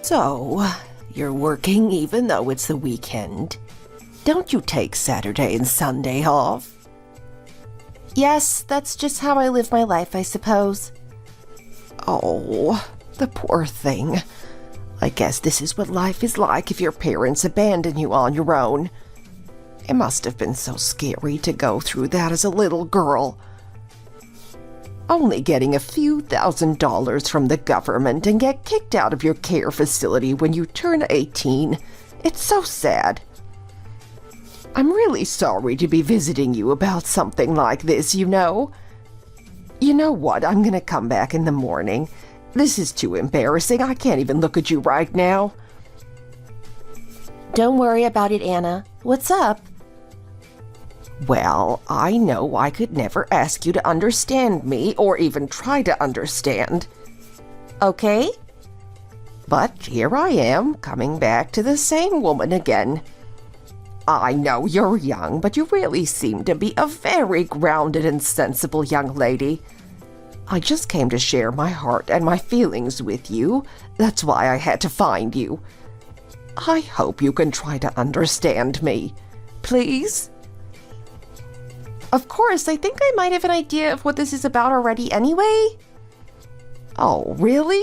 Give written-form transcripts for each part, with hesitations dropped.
So, you're working even though it's the weekend? Don't you take Saturday and Sunday off? Yes, that's just how I live my life, I suppose. Oh, the poor thing. I guess this is what life is like if your parents abandon you on your own. It must have been so scary to go through that as a little girl. Only getting a few $1,000s from the government and get kicked out of your care facility when you turn 18. It's so sad. I'm really sorry to be visiting you about something like this, you know. You know what? I'm gonna come back in the morning. This is too embarrassing. I can't even look at you right now. Don't worry about it, Anna. What's up? Well, I know I could never ask you to understand me or even try to understand. Okay? But here I am, coming back to the same woman again. I know you're young, but you really seem to be a very grounded and sensible young lady. I just came to share my heart and my feelings with you. That's why I had to find you. I hope you can try to understand me. Please? Of course, I think I might have an idea of what this is about already anyway. Oh, really?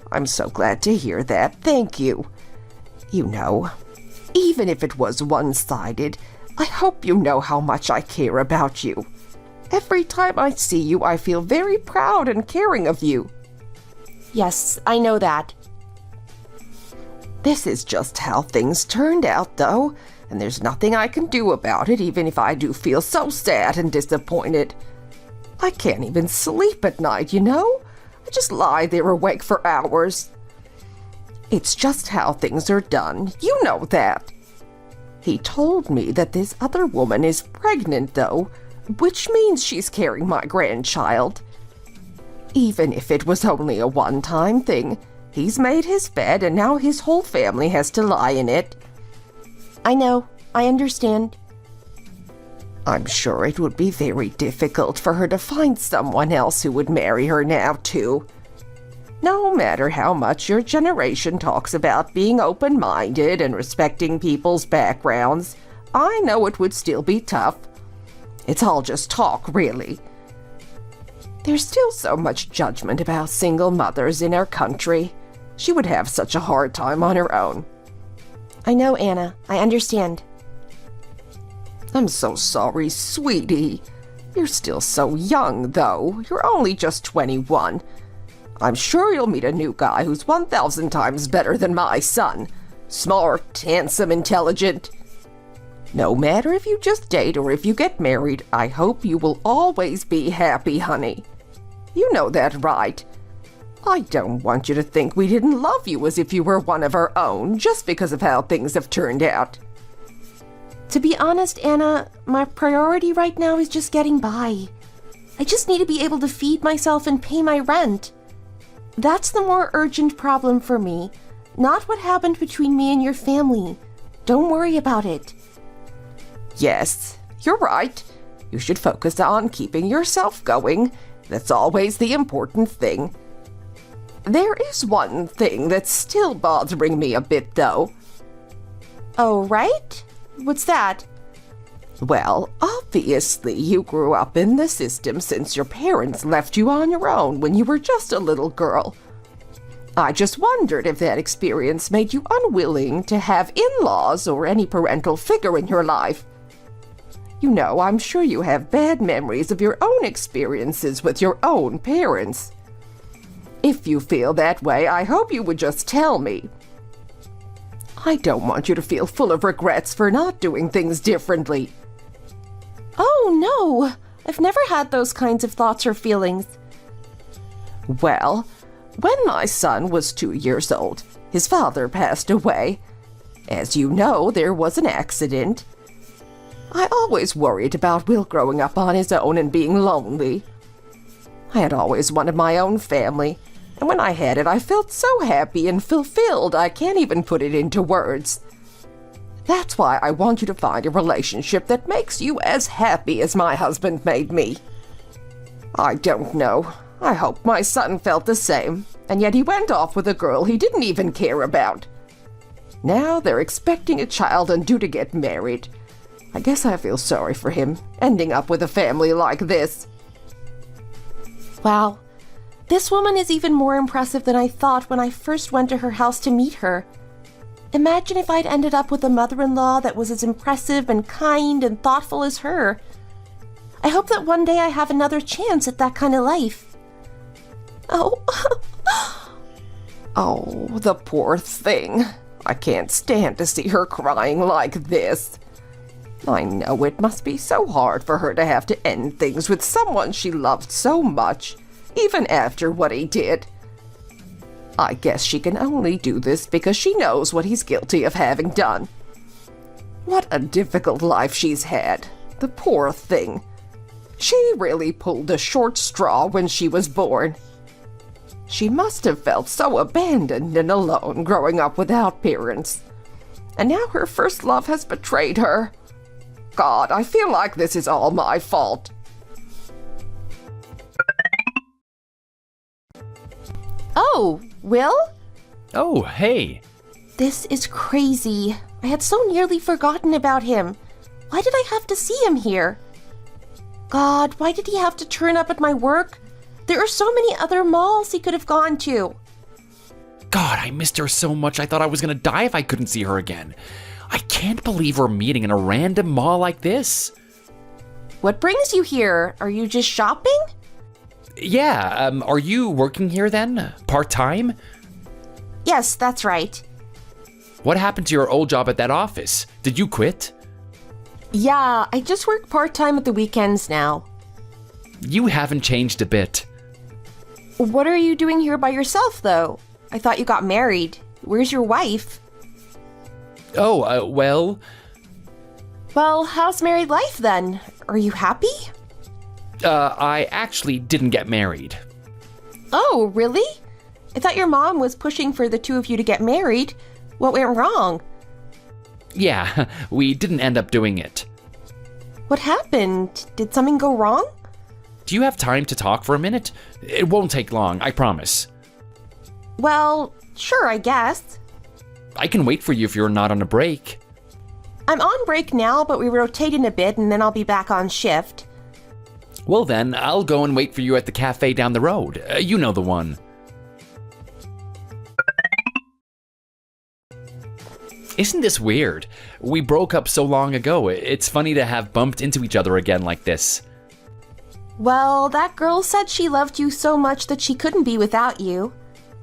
I'm so glad to hear that. Thank you. You know, even if it was one-sided, I hope you know how much I care about you. Every time I see you, I feel very proud and caring of you. Yes, I know that. This is just how things turned out, though, and there's nothing I can do about it, even if I do feel so sad and disappointed. I can't even sleep at night, you know? I just lie there awake for hours. It's just how things are done. You know that. He told me that this other woman is pregnant, though, which means she's carrying my grandchild. Even if it was only a one-time thing, he's made his bed and now his whole family has to lie in it. I know. I understand. I'm sure it would be very difficult for her to find someone else who would marry her now, too. No matter how much your generation talks about being open-minded and respecting people's backgrounds, I know it would still be tough. It's all just talk, really. There's still so much judgment about single mothers in our country. She would have such a hard time on her own. I know, Anna. I understand. I'm so sorry, sweetie. You're still so young, though. You're only just 21. I'm sure you'll meet a new guy who's 1,000 times better than my son. Smart, handsome, intelligent. No matter if you just date or if you get married, I hope you will always be happy, honey. You know that, right? I don't want you to think we didn't love you as if you were one of our own, just because of how things have turned out. To be honest, Anna, my priority right now is just getting by. I just need to be able to feed myself and pay my rent. That's the more urgent problem for me, not what happened between me and your family. Don't worry about it. Yes, you're right. You should focus on keeping yourself going. That's always the important thing. There is one thing that's still bothering me a bit, though. Oh, right? What's that? Well, obviously you grew up in the system since your parents left you on your own when you were just a little girl. I just wondered if that experience made you unwilling to have in-laws or any parental figure in your life. You know, I'm sure you have bad memories of your own experiences with your own parents. If you feel that way, I hope you would just tell me. I don't want you to feel full of regrets for not doing things differently. Oh, no. I've never had those kinds of thoughts or feelings. Well, when my son was 2 years old, his father passed away. As you know, there was an accident. I always worried about Will growing up on his own and being lonely. I had always wanted my own family, and when I had it, I felt so happy and fulfilled I can't even put it into words. That's why I want you to find a relationship that makes you as happy as my husband made me. I don't know. I hope my son felt the same. and yet he went off with a girl he didn't even care about. Now they're expecting a child and due to get married. I guess I feel sorry for him, ending up with a family like this. Wow, this woman is even more impressive than I thought when I first went to her house to meet her. Imagine if I'd ended up with a mother-in-law that was as impressive and kind and thoughtful as her. I hope that one day I have another chance at that kind of life. Oh. Oh, the poor thing. I can't stand to see her crying like this. I know it must be so hard for her to have to end things with someone she loved so much, even after what he did. I guess she can only do this because she knows what he's guilty of having done. What a difficult life she's had, the poor thing. She really pulled a short straw when she was born. She must have felt so abandoned and alone growing up without parents. And now her first love has betrayed her. God, I feel like this is all my fault. Oh, Will? Oh, hey. This is crazy. I had so nearly forgotten about him. Why did I have to see him here? God, why did he have to turn up at my work? There are so many other malls he could have gone to. God, I missed her so much I thought I was gonna die if I couldn't see her again. I can't believe we're meeting in a random mall like this. What brings you here? Are you just shopping? Yeah, are you working here then? Part-time? Yes, that's right. What happened to your old job at that office? Did you quit? Yeah, I just work part-time at the weekends now. You haven't changed a bit. What are you doing here by yourself, though? I thought you got married. Where's your wife? Oh, well... Well, how's married life then? Are you happy? I actually didn't get married. Oh, really? I thought your mom was pushing for the two of you to get married. What went wrong? Yeah, we didn't end up doing it. What happened? Did something go wrong? Do you have time to talk for a minute? It won't take long, I promise. Well, sure, I guess. I can wait for you if you're not on a break. I'm on break now, but we rotate in a bit and then I'll be back on shift. Well then, I'll go and wait for you at the cafe down the road. You know the one. Isn't this weird? We broke up so long ago. It's funny to have bumped into each other again like this. Well, that girl said she loved you so much that she couldn't be without you.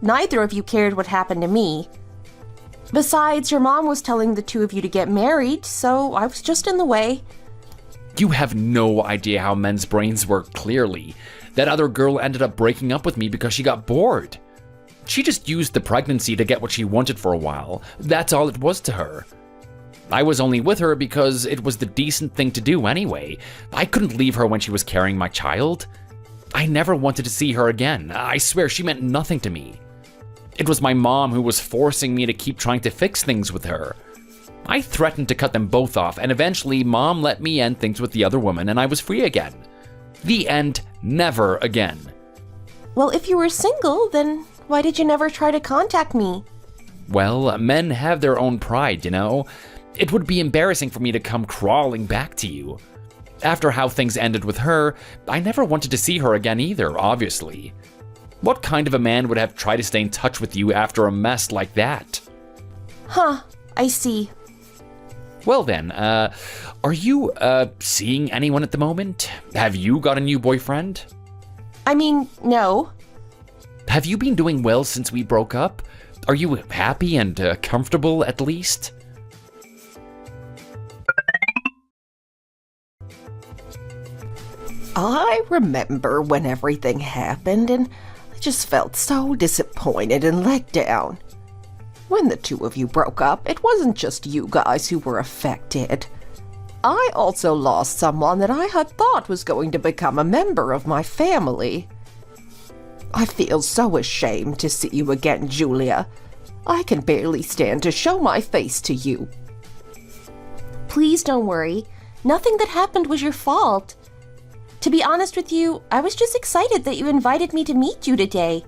Neither of you cared what happened to me. Besides, your mom was telling the two of you to get married, so I was just in the way. You have no idea how men's brains work, clearly. That other girl ended up breaking up with me because she got bored. She just used the pregnancy to get what she wanted for a while. That's all it was to her. I was only with her because it was the decent thing to do anyway. I couldn't leave her when she was carrying my child. I never wanted to see her again. I swear she meant nothing to me. It was my mom who was forcing me to keep trying to fix things with her. I threatened to cut them both off, and eventually Mom let me end things with the other woman, and I was free again. The end. Never again. Well, if you were single, then why did you never try to contact me? Well, men have their own pride, you know? It would be embarrassing for me to come crawling back to you. After how things ended with her, I never wanted to see her again either, obviously. What kind of a man would have tried to stay in touch with you after a mess like that? Huh, I see. Well then, are you, seeing anyone at the moment? Have you got a new boyfriend? I mean, no. Have you been doing well since we broke up? Are you happy and comfortable at least? I remember when everything happened, and I just felt so disappointed and let down. When the two of you broke up, it wasn't just you guys who were affected. I also lost someone that I had thought was going to become a member of my family. I feel so ashamed to see you again, Julia. I can barely stand to show my face to you. Please don't worry. Nothing that happened was your fault. To be honest with you, I was just excited that you invited me to meet you today.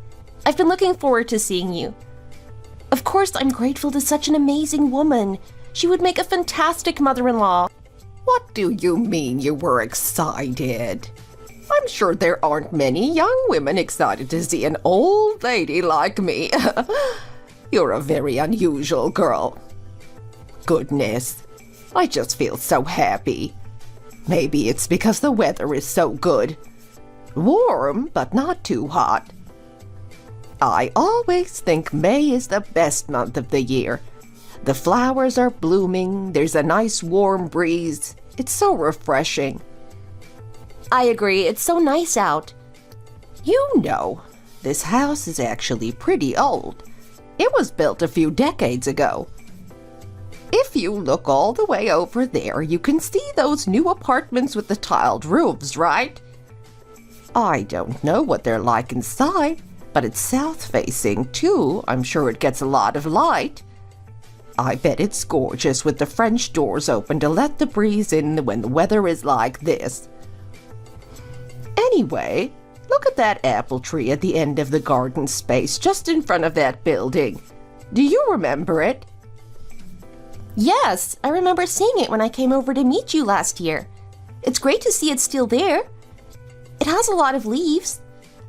I've been looking forward to seeing you. Of course, I'm grateful to such an amazing woman. She would make a fantastic mother-in-law. What do you mean you were excited? I'm sure there aren't many young women excited to see an old lady like me. You're a very unusual girl. Goodness, I just feel so happy. Maybe it's because the weather is so good. Warm, but not too hot. I always think May is the best month of the year. The flowers are blooming, there's a nice warm breeze. It's so refreshing. I agree, it's so nice out. You know, this house is actually pretty old. It was built a few decades ago. If you look all the way over there, you can see those new apartments with the tiled roofs, right? I don't know what they're like inside, but it's south-facing too. I'm sure it gets a lot of light. I bet it's gorgeous with the French doors open to let the breeze in when the weather is like this. Anyway, look at that apple tree at the end of the garden space just in front of that building. Do you remember it? Yes, I remember seeing it when I came over to meet you last year. It's great to see it's still there. It has a lot of leaves.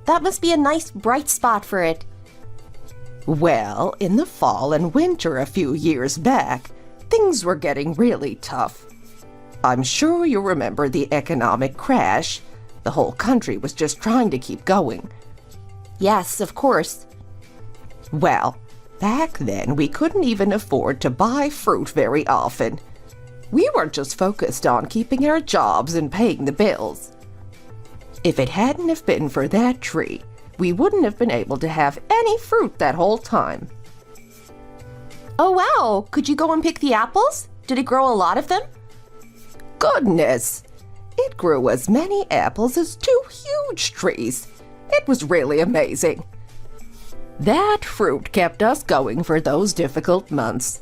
That must be a nice bright spot for it. Well, in the fall and winter a few years back, things were getting really tough. I'm sure you remember the economic crash. The whole country was just trying to keep going. Yes, of course. Well, back then we couldn't even afford to buy fruit very often. We were just focused on keeping our jobs and paying the bills. If it hadn't have been for that tree, we wouldn't have been able to have any fruit that whole time. Oh wow, could you go and pick the apples? Did it grow a lot of them? Goodness! It grew as many apples as 2 huge trees. It was really amazing. That fruit kept us going for those difficult months.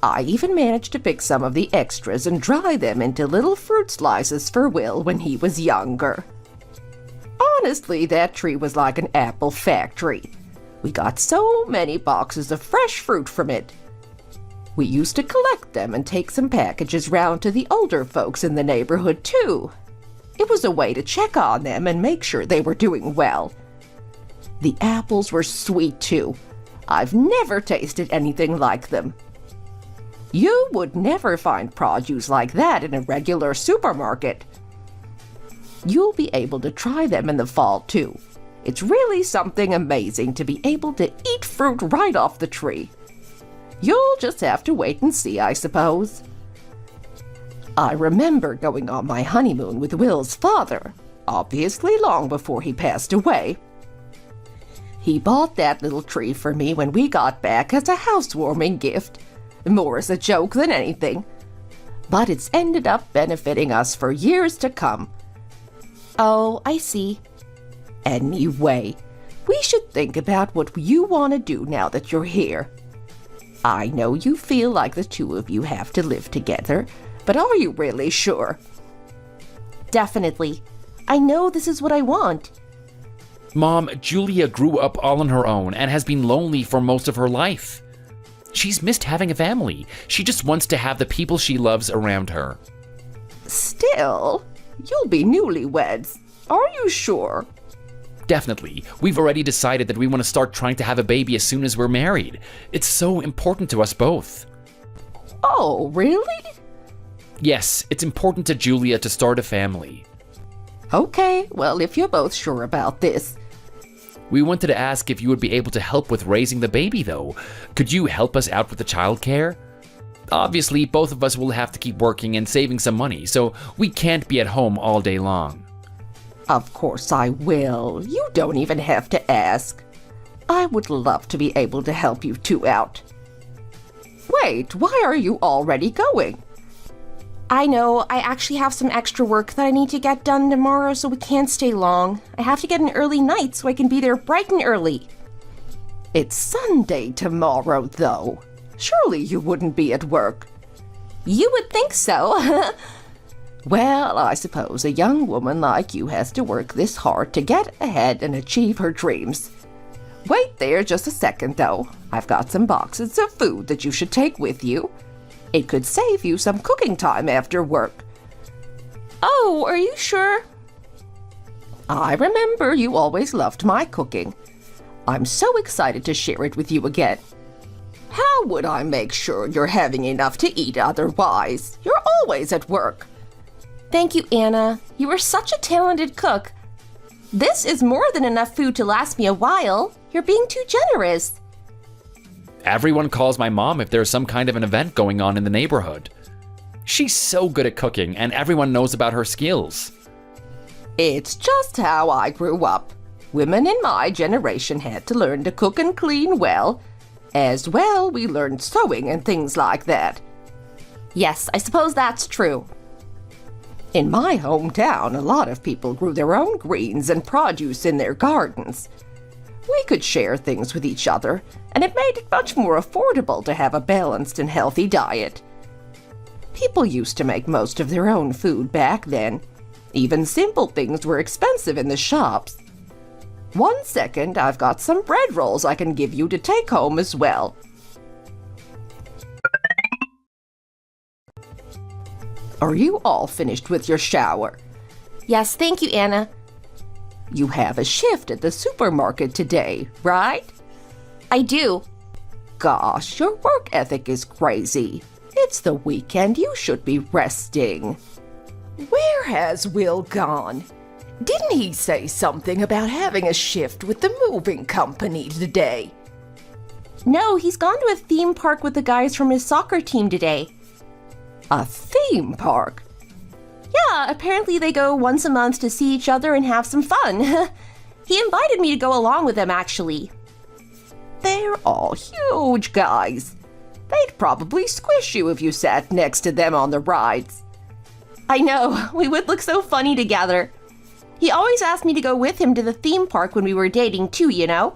I even managed to pick some of the extras and dry them into little fruit slices for Will when he was younger. Honestly, that tree was like an apple factory. We got so many boxes of fresh fruit from it. We used to collect them and take some packages round to the older folks in the neighborhood, too. It was a way to check on them and make sure they were doing well. The apples were sweet, too. I've never tasted anything like them. You would never find produce like that in a regular supermarket. You'll be able to try them in the fall, too. It's really something amazing to be able to eat fruit right off the tree. You'll just have to wait and see, I suppose. I remember going on my honeymoon with Will's father, obviously long before he passed away. He bought that little tree for me when we got back as a housewarming gift, more as a joke than anything. But it's ended up benefiting us for years to come. Oh, I see. Anyway, we should think about what you want to do now that you're here. I know you feel like the two of you have to live together, but are you really sure? Definitely. I know this is what I want. Mom, Julia grew up all on her own and has been lonely for most of her life. She's missed having a family. She just wants to have the people she loves around her. Still, you'll be newlyweds. Are you sure? Definitely. We've already decided that we want to start trying to have a baby as soon as we're married. It's so important to us both. Oh, really? Yes, it's important to Julia to start a family. Okay, well, if you're both sure about this. We wanted to ask if you would be able to help with raising the baby, though. Could you help us out with the childcare? Obviously, both of us will have to keep working and saving some money, so we can't be at home all day long. Of course I will. You don't even have to ask. I would love to be able to help you two out. Wait, why are you already going? I know, I actually have some extra work that I need to get done tomorrow, so we can't stay long. I have to get an early night so I can be there bright and early. It's Sunday tomorrow, though. Surely you wouldn't be at work. You would think so. Well, I suppose a young woman like you has to work this hard to get ahead and achieve her dreams. Wait there just a second, though. I've got some boxes of food that you should take with you. It could save you some cooking time after work. Oh, are you sure? I remember you always loved my cooking. I'm so excited to share it with you again. How would I make sure you're having enough to eat otherwise? You're always at work. Thank you, Anna. You are such a talented cook. This is more than enough food to last me a while. You're being too generous. Everyone calls my mom if there's some kind of an event going on in the neighborhood. She's so good at cooking, and everyone knows about her skills. It's just how I grew up. Women in my generation had to learn to cook and clean well. As well, we learned sewing and things like that. Yes, I suppose that's true. In my hometown, a lot of people grew their own greens and produce in their gardens. We could share things with each other, and it made it much more affordable to have a balanced and healthy diet. People used to make most of their own food back then. Even simple things were expensive in the shops. 1 second, I've got some bread rolls I can give you to take home as well. Are you all finished with your shower? Yes, thank you, Anna. You have a shift at the supermarket today, right? I do. Gosh, your work ethic is crazy. It's the weekend, you should be resting. Where has Will gone? Didn't he say something about having a shift with the moving company today? No, he's gone to a theme park with the guys from his soccer team today. A theme park? Yeah, apparently they go once a month to see each other and have some fun. He invited me to go along with them, actually. They're all huge guys. They'd probably squish you if you sat next to them on the rides. I know, we would look so funny together. He always asked me to go with him to the theme park when we were dating too, you know?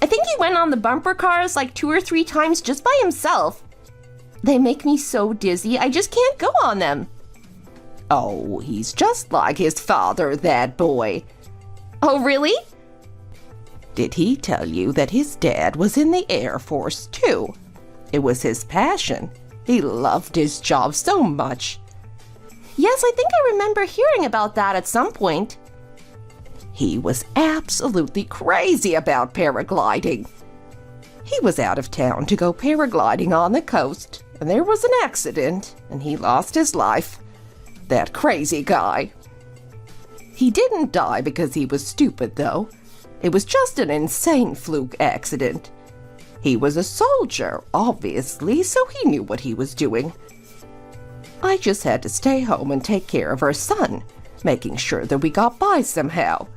I think he went on the bumper cars like 2 or 3 times just by himself. They make me so dizzy, I just can't go on them. Oh, he's just like his father, that boy. Oh, really? Did he tell you that his dad was in the Air Force too? It was his passion. He loved his job so much. Yes, I think I remember hearing about that at some point. He was absolutely crazy about paragliding. He was out of town to go paragliding on the coast, and there was an accident, and he lost his life. That crazy guy. He didn't die because he was stupid, though. It was just an insane fluke accident. He was a soldier, obviously, so he knew what he was doing. I just had to stay home and take care of our son, making sure that we got by somehow.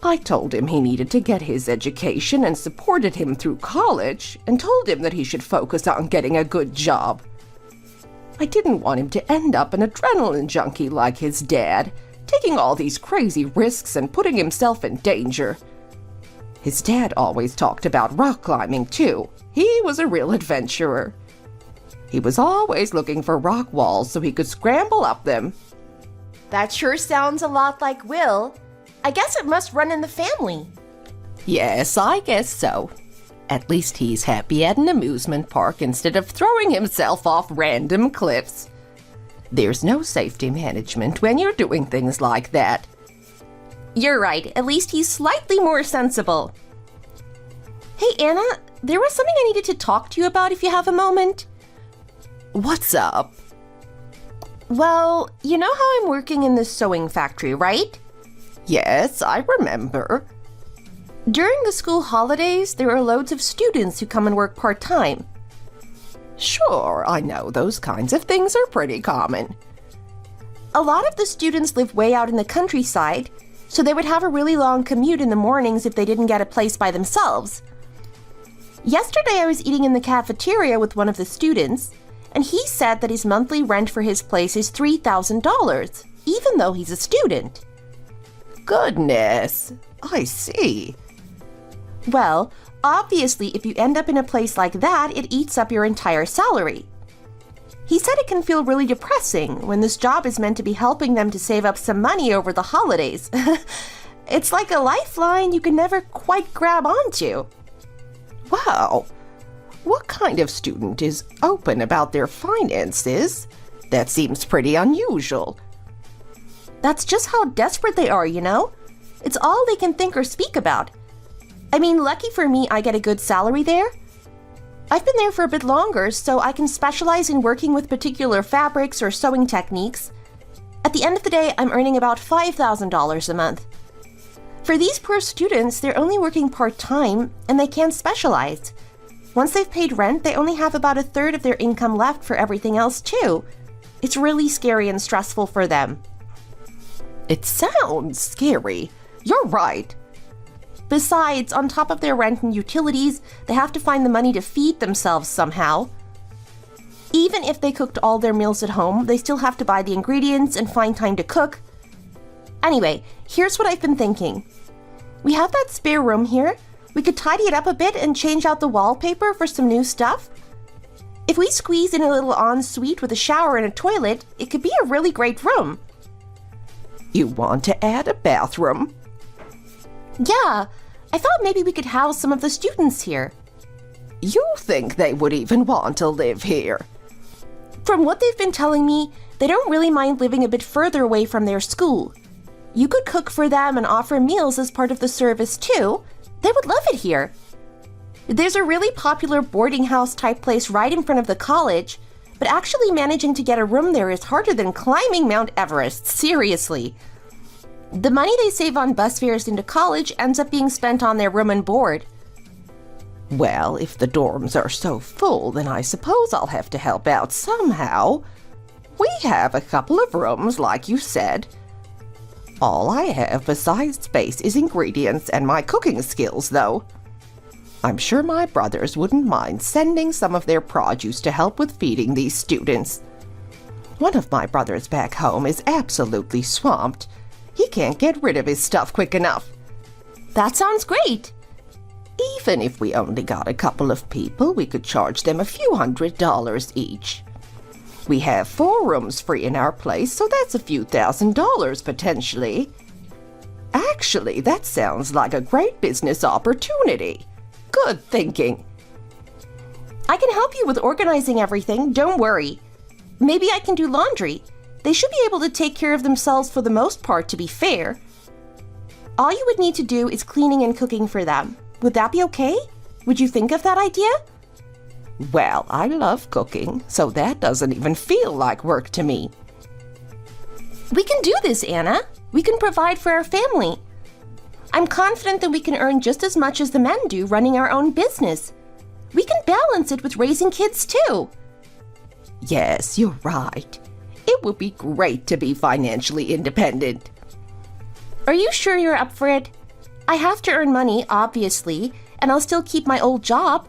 I told him he needed to get his education and supported him through college, and told him that he should focus on getting a good job. I didn't want him to end up an adrenaline junkie like his dad, taking all these crazy risks and putting himself in danger. His dad always talked about rock climbing too. He was a real adventurer. He was always looking for rock walls so he could scramble up them. That sure sounds a lot like Will. I guess it must run in the family. Yes, I guess so. At least he's happy at an amusement park instead of throwing himself off random cliffs. There's no safety management when you're doing things like that. You're right. At least he's slightly more sensible. Hey, Anna, there was something I needed to talk to you about if you have a moment. What's up? Well, you know how I'm working in this sewing factory, right? Yes, I remember. During the school holidays, there are loads of students who come and work part-time. Sure, I know those kinds of things are pretty common. A lot of the students live way out in the countryside, so they would have a really long commute in the mornings if they didn't get a place by themselves. Yesterday, I was eating in the cafeteria with one of the students, and he said that his monthly rent for his place is $3,000, even though he's a student. Goodness, I see. Well, obviously, if you end up in a place like that, it eats up your entire salary. He said it can feel really depressing when this job is meant to be helping them to save up some money over the holidays. It's like a lifeline you can never quite grab onto. Wow. What kind of student is open about their finances? That seems pretty unusual. That's just how desperate they are, you know? It's all they can think or speak about. I mean, lucky for me, I get a good salary there. I've been there for a bit longer, so I can specialize in working with particular fabrics or sewing techniques. At the end of the day, I'm earning about $5,000 a month. For these poor students, they're only working part-time, and they can't specialize. Once they've paid rent, they only have about a third of their income left for everything else, too. It's really scary and stressful for them. It sounds scary. You're right. Besides, on top of their rent and utilities, they have to find the money to feed themselves somehow. Even if they cooked all their meals at home, they still have to buy the ingredients and find time to cook. Anyway, here's what I've been thinking. We have that spare room here. We could tidy it up a bit and change out the wallpaper for some new stuff. If we squeeze in a little ensuite with a shower and a toilet, it could be a really great room. You want to add a bathroom? Yeah, I thought maybe we could house some of the students here. You think they would even want to live here? From what they've been telling me, they don't really mind living a bit further away from their school. You could cook for them and offer meals as part of the service too. They would love it here. There's a really popular boarding house type place right in front of the college, but actually managing to get a room there is harder than climbing Mount Everest, seriously. The money they save on bus fares into college ends up being spent on their room and board. Well, if the dorms are so full, then I suppose I'll have to help out somehow. We have a couple of rooms, like you said. All I have besides space is ingredients and my cooking skills, though. I'm sure my brothers wouldn't mind sending some of their produce to help with feeding these students. One of my brothers back home is absolutely swamped. He can't get rid of his stuff quick enough. That sounds great. Even if we only got a couple of people, we could charge them a few $100s each. We have 4 rooms free in our place, so that's a few $1,000s potentially. Actually, that sounds like a great business opportunity. Good thinking. I can help you with organizing everything, don't worry. Maybe I can do laundry. They should be able to take care of themselves for the most part, to be fair. All you would need to do is cleaning and cooking for them. Would that be okay? Would you think of that idea? Well, I love cooking, so that doesn't even feel like work to me. We can do this, Anna. We can provide for our family. I'm confident that we can earn just as much as the men do running our own business. We can balance it with raising kids, too. Yes, you're right. It would be great to be financially independent. Are you sure you're up for it? I have to earn money, obviously, and I'll still keep my old job.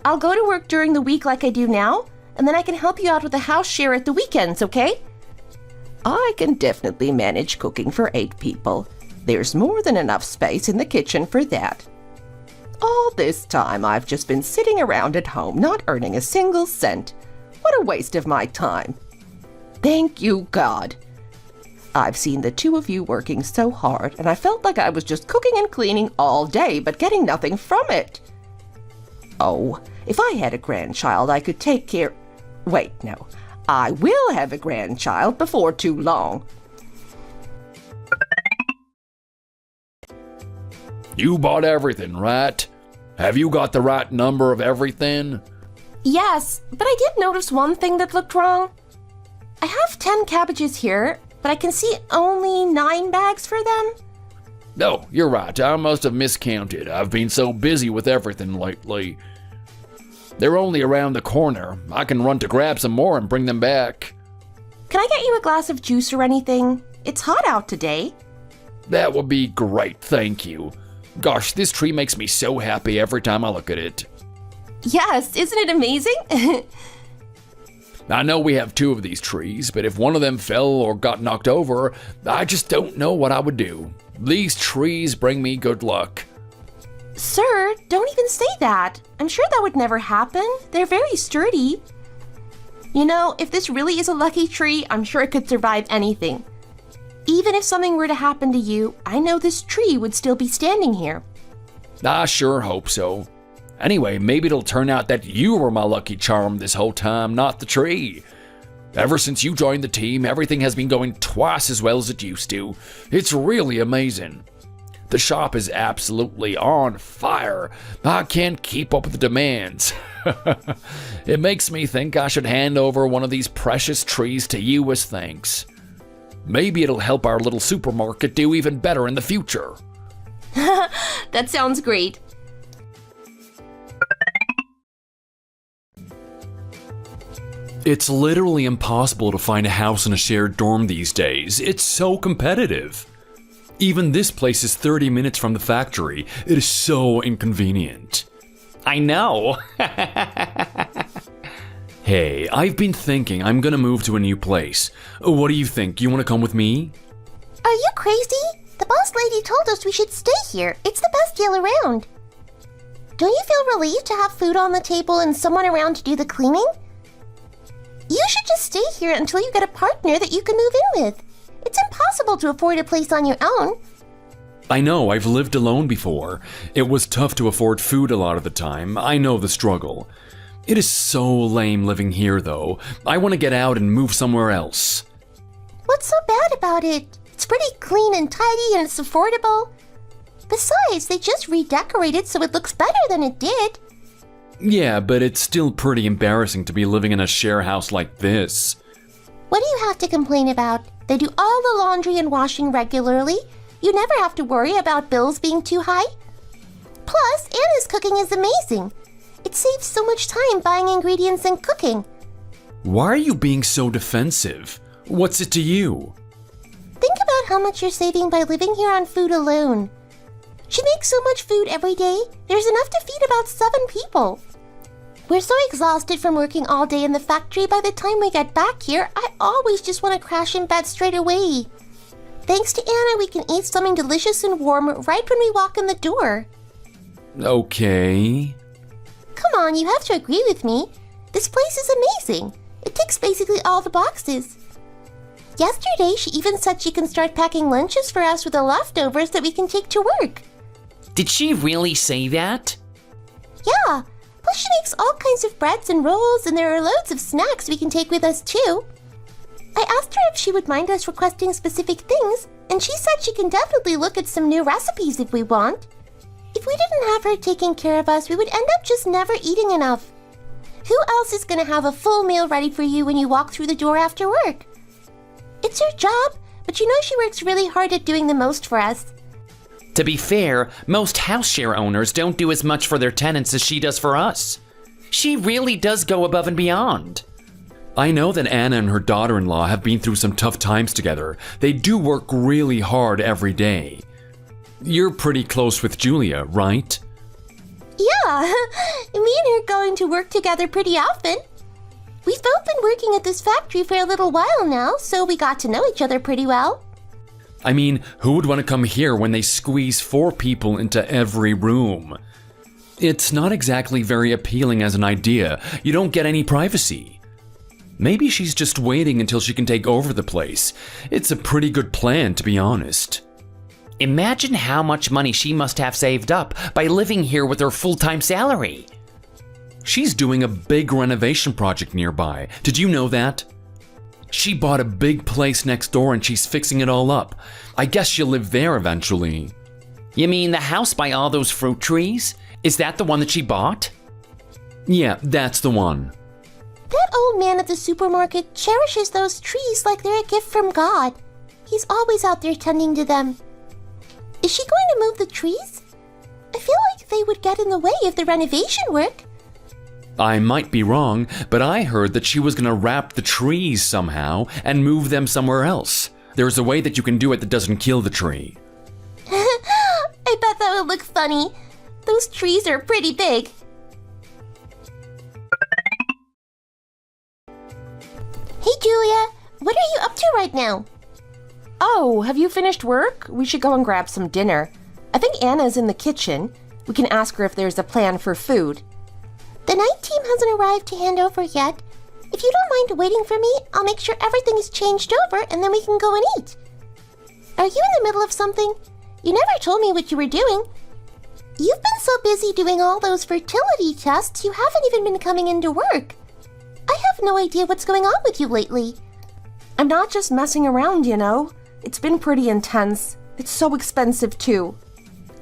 I'll go to work during the week like I do now, and then I can help you out with the house share at the weekends, okay? I can definitely manage cooking for 8 people. There's more than enough space in the kitchen for that. All this time, I've just been sitting around at home, not earning a single cent. What a waste of my time. Thank you, God. I've seen the 2 of you working so hard, and I felt like I was just cooking and cleaning all day, but getting nothing from it. Oh, if I had a grandchild, I could take care... Wait, no. I will have a grandchild before too long. You bought everything, right? Have you got the right number of everything? Yes, but I did notice one thing that looked wrong. I have 10 cabbages here, but I can see only 9 bags for them. No, you're right. I must have miscounted. I've been so busy with everything lately. They're only around the corner. I can run to grab some more and bring them back. Can I get you a glass of juice or anything? It's hot out today. That would be great, thank you. Gosh, this tree makes me so happy every time I look at it. Yes, isn't it amazing? I know we have 2 of these trees, but if one of them fell or got knocked over, I just don't know what I would do. These trees bring me good luck. Sir, don't even say that. I'm sure that would never happen. They're very sturdy. You know, if this really is a lucky tree, I'm sure it could survive anything. Even if something were to happen to you, I know this tree would still be standing here. I sure hope so. Anyway, maybe it'll turn out that you were my lucky charm this whole time, not the tree. Ever since you joined the team, everything has been going twice as well as it used to. It's really amazing. The shop is absolutely on fire. I can't keep up with the demands. It makes me think I should hand over one of these precious trees to you as thanks. Maybe it'll help our little supermarket do even better in the future. That sounds great. It's literally impossible to find a house in a shared dorm these days. It's so competitive. Even this place is 30 minutes from the factory. It is so inconvenient. I know. Hey, I've been thinking I'm gonna move to a new place. What do you think? You wanna come with me? Are you crazy? The boss lady told us we should stay here. It's the best deal around. Don't you feel relieved to have food on the table and someone around to do the cleaning? You should just stay here until you get a partner that you can move in with. It's impossible to afford a place on your own. I know, I've lived alone before. It was tough to afford food a lot of the time. I know the struggle. It is so lame living here, though. I want to get out and move somewhere else. What's so bad about it? It's pretty clean and tidy and it's affordable. Besides, they just redecorated so it looks better than it did. Yeah, but it's still pretty embarrassing to be living in a share house like this. What do you have to complain about? They do all the laundry and washing regularly. You never have to worry about bills being too high. Plus, Anna's cooking is amazing. It saves so much time buying ingredients and cooking. Why are you being so defensive? What's it to you? Think about how much you're saving by living here on food alone. She makes so much food every day, there's enough to feed about 7 people. We're so exhausted from working all day in the factory, by the time we get back here, I always just want to crash in bed straight away. Thanks to Anna, we can eat something delicious and warm right when we walk in the door. Okay. Come on, you have to agree with me. This place is amazing. It ticks basically all the boxes. Yesterday, she even said she can start packing lunches for us with the leftovers that we can take to work. Did she really say that? Yeah, plus she makes all kinds of breads and rolls, and there are loads of snacks we can take with us too. I asked her if she would mind us requesting specific things, and she said she can definitely look at some new recipes if we want. If we didn't have her taking care of us, we would end up just never eating enough. Who else is going to have a full meal ready for you when you walk through the door after work? It's her job, but you know she works really hard at doing the most for us. To be fair, most house share owners don't do as much for their tenants as she does for us. She really does go above and beyond. I know that Anna and her daughter-in-law have been through some tough times together. They do work really hard every day. You're pretty close with Julia, right? Yeah, me and her going to work together pretty often. We've both been working at this factory for a little while now, so we got to know each other pretty well. I mean, who would want to come here when they squeeze 4 people into every room? It's not exactly very appealing as an idea. You don't get any privacy. Maybe she's just waiting until she can take over the place. It's a pretty good plan, to be honest. Imagine how much money she must have saved up by living here with her full-time salary. She's doing a big renovation project nearby. Did you know that? She bought a big place next door and she's fixing it all up. I guess she'll live there eventually. You mean the house by all those fruit trees? Is that the one that she bought? Yeah, that's the one. That old man at the supermarket cherishes those trees like they're a gift from God. He's always out there tending to them. Is she going to move the trees? I feel like they would get in the way of the renovation work. I might be wrong, but I heard that she was gonna wrap the trees somehow and move them somewhere else. There's a way that you can do it that doesn't kill the tree. I bet that would look funny. Those trees are pretty big. Hey Julia, what are you up to right now? Oh, have you finished work? We should go and grab some dinner. I think Anna's in the kitchen. We can ask her if there's a plan for food. The night team hasn't arrived to hand over yet. If you don't mind waiting for me, I'll make sure everything is changed over and then we can go and eat. Are you in the middle of something? You never told me what you were doing. You've been so busy doing all those fertility tests, you haven't even been coming into work. I have no idea what's going on with you lately. I'm not just messing around, you know. It's been pretty intense. It's so expensive, too.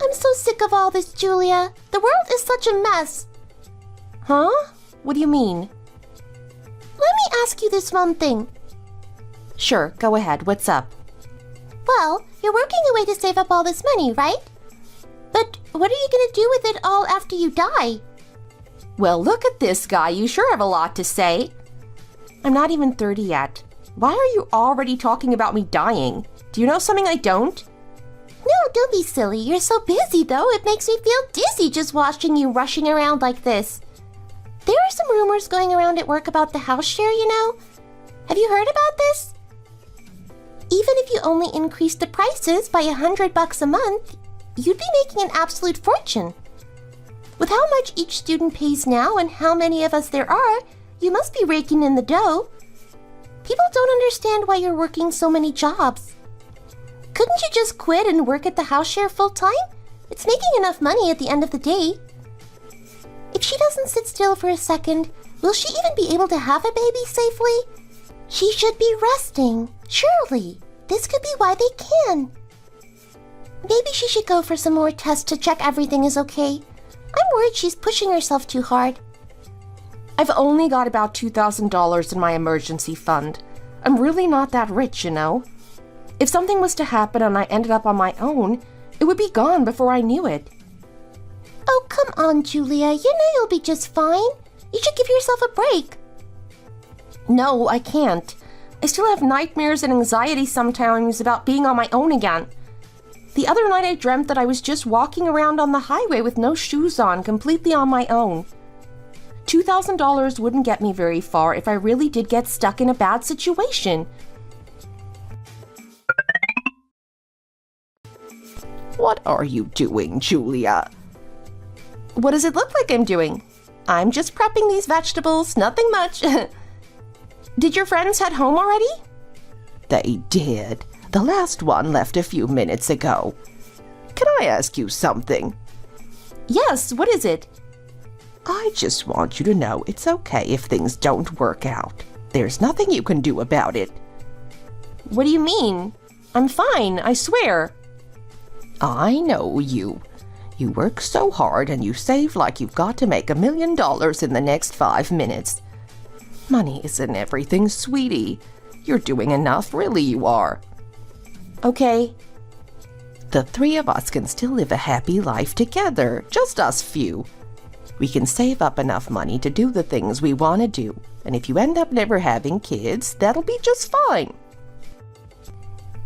I'm so sick of all this, Julia. The world is such a mess. Huh? What do you mean? Let me ask you this one thing. Sure, go ahead. What's up? Well, you're working away to save up all this money, right? But what are you going to do with it all after you die? Well, look at this guy. You sure have a lot to say. I'm not even 30 yet. Why are you already talking about me dying? Do you know something I don't? No, don't be silly. You're so busy, though. It makes me feel dizzy just watching you rushing around like this. There are some rumors going around at work about the house share, you know? Have you heard about this? Even if you only increased the prices by $100 a month, you'd be making an absolute fortune. With how much each student pays now and how many of us there are, you must be raking in the dough. People don't understand why you're working so many jobs. Couldn't you just quit and work at the house share full time? It's making enough money at the end of the day. If she doesn't sit still for a second, will she even be able to have a baby safely? She should be resting. Surely. This could be why they can. Maybe she should go for some more tests to check everything is okay. I'm worried she's pushing herself too hard. I've only got about $2,000 in my emergency fund. I'm really not that rich, you know. If something was to happen and I ended up on my own, it would be gone before I knew it. Oh, come on, Julia. You know you'll be just fine. You should give yourself a break. No, I can't. I still have nightmares and anxiety sometimes about being on my own again. The other night I dreamt that I was just walking around on the highway with no shoes on, completely on my own. $2,000 wouldn't get me very far if I really did get stuck in a bad situation. What are you doing, Julia? What does it look like I'm doing? I'm just prepping these vegetables, nothing much. Did your friends head home already? They did. The last one left a few minutes ago. Can I ask you something? Yes, what is it? I just want you to know it's okay if things don't work out. There's nothing you can do about it. What do you mean? I'm fine, I swear. I know you. You work so hard and you save like you've got to make $1 million in the next 5 minutes. Money isn't everything, sweetie. You're doing enough, really you are. Okay. The 3 of us can still live a happy life together, just us few. We can save up enough money to do the things we want to do, and if you end up never having kids, that'll be just fine.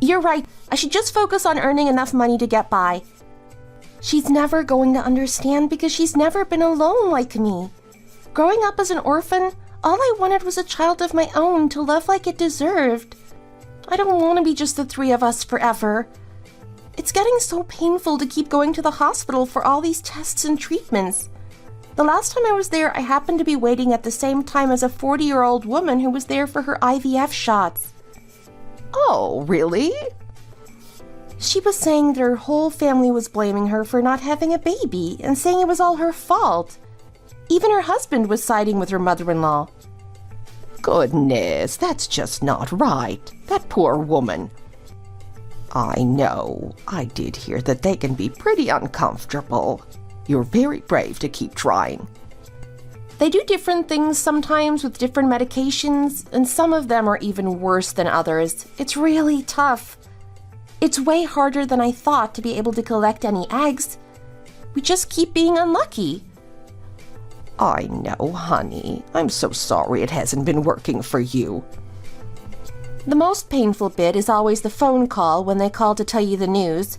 You're right. I should just focus on earning enough money to get by. She's never going to understand because she's never been alone like me. Growing up as an orphan, all I wanted was a child of my own to love like it deserved. I don't want to be just the 3 of us forever. It's getting so painful to keep going to the hospital for all these tests and treatments. The last time I was there, I happened to be waiting at the same time as a 40-year-old woman who was there for her IVF shots. Oh, really? She was saying that her whole family was blaming her for not having a baby and saying it was all her fault. Even her husband was siding with her mother-in-law. Goodness, that's just not right. That poor woman. I know. I did hear that they can be pretty uncomfortable. You're very brave to keep trying. They do different things sometimes with different medications, and some of them are even worse than others. It's really tough. It's way harder than I thought to be able to collect any eggs. We just keep being unlucky. I know, honey. I'm so sorry it hasn't been working for you. The most painful bit is always the phone call when they call to tell you the news.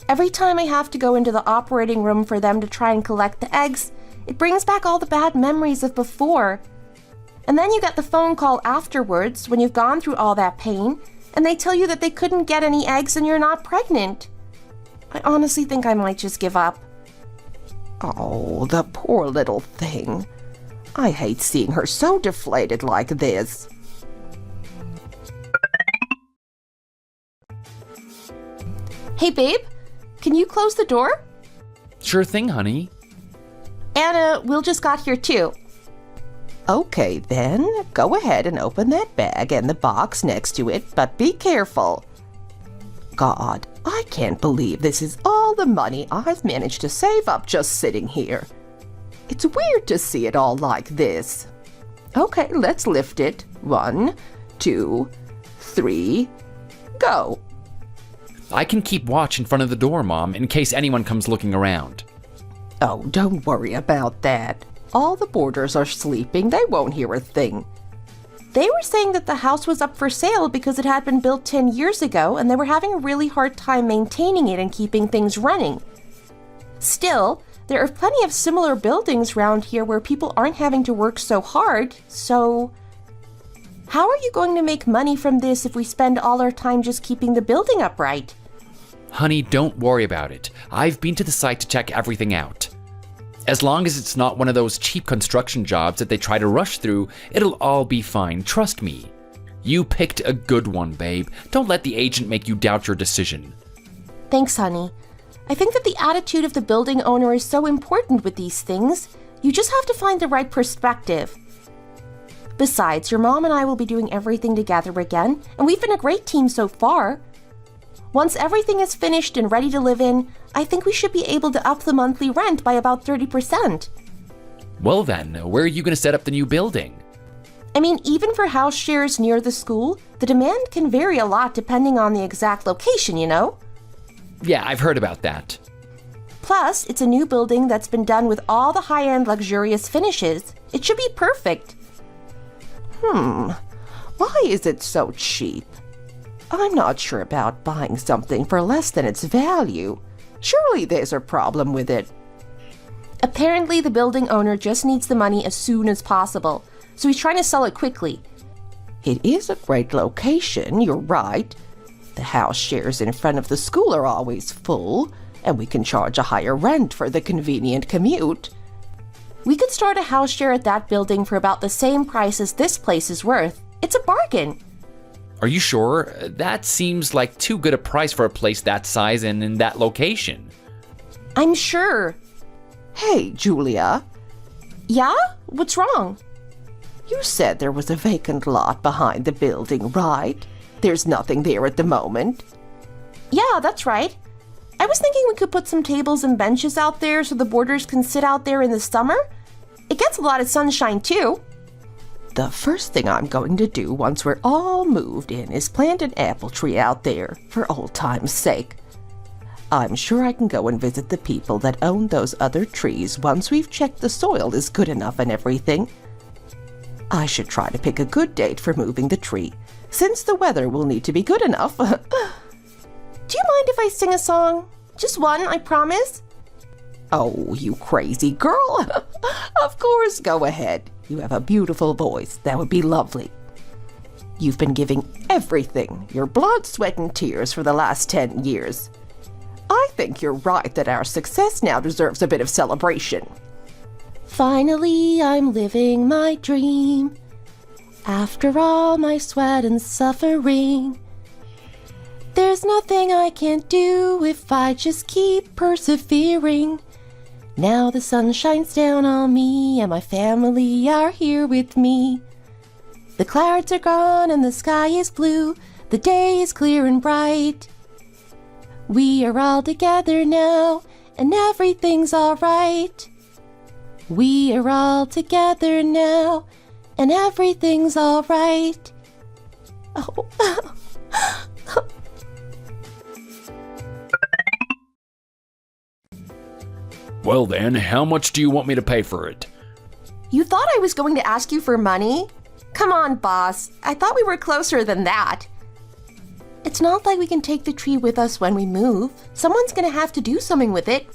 Every time I have to go into the operating room for them to try and collect the eggs, it brings back all the bad memories of before. And then you get the phone call afterwards when you've gone through all that pain, and they tell you that they couldn't get any eggs and you're not pregnant. I honestly think I might just give up. Oh, the poor little thing. I hate seeing her so deflated like this. Hey, babe, can you close the door? Sure thing, honey. Anna, Will just got here too. Okay, then, go ahead and open that bag and the box next to it, but be careful. God, I can't believe this is all the money I've managed to save up just sitting here. It's weird to see it all like this. Okay, let's lift it. 1, 2, 3, go. I can keep watch in front of the door, Mom, in case anyone comes looking around. Oh, don't worry about that. All the boarders are sleeping. They won't hear a thing. They were saying that the house was up for sale because it had been built 10 years ago and they were having a really hard time maintaining it and keeping things running. Still, there are plenty of similar buildings around here where people aren't having to work so hard, so how are you going to make money from this if we spend all our time just keeping the building upright? Honey, don't worry about it. I've been to the site to check everything out. As long as it's not one of those cheap construction jobs that they try to rush through, it'll all be fine, trust me. You picked a good one, babe. Don't let the agent make you doubt your decision. Thanks, honey. I think that the attitude of the building owner is so important with these things. You just have to find the right perspective. Besides, your mom and I will be doing everything together again, and we've been a great team so far. Once everything is finished and ready to live in, I think we should be able to up the monthly rent by about 30%. Well then, where are you going to set up the new building? I mean, even for house shares near the school, the demand can vary a lot depending on the exact location, you know? Yeah, I've heard about that. Plus, it's a new building that's been done with all the high-end luxurious finishes. It should be perfect. Why is it so cheap? I'm not sure about buying something for less than its value. Surely there's a problem with it. Apparently, the building owner just needs the money as soon as possible, so he's trying to sell it quickly. It is a great location, you're right. The house shares in front of the school are always full, and we can charge a higher rent for the convenient commute. We could start a house share at that building for about the same price as this place is worth. It's a bargain. Are you sure? That seems like too good a price for a place that size and in that location. I'm sure. Hey, Julia. Yeah? What's wrong? You said there was a vacant lot behind the building, right? There's nothing there at the moment. Yeah, that's right. I was thinking we could put some tables and benches out there so the boarders can sit out there in the summer. It gets a lot of sunshine too. The first thing I'm going to do once we're all moved in is plant an apple tree out there, for old time's sake. I'm sure I can go and visit the people that own those other trees once we've checked the soil is good enough and everything. I should try to pick a good date for moving the tree, since the weather will need to be good enough. Do you mind if I sing a song? Just one, I promise. Oh, you crazy girl. Of course, go ahead. You have a beautiful voice. That would be lovely. You've been giving everything, your blood, sweat, and tears for the last 10 years. I think you're right that our success now deserves a bit of celebration. Finally, I'm living my dream. After all my sweat and suffering, there's nothing I can't do if I just keep persevering. Now the sun shines down on me and my family are here with me. The clouds are gone and the sky is blue. The day is clear and bright. We are all together now and everything's alright. We are all together now and everything's alright. Oh. Well then, how much do you want me to pay for it? You thought I was going to ask you for money? Come on, boss. I thought we were closer than that. It's not like we can take the tree with us when we move. Someone's gonna have to do something with it.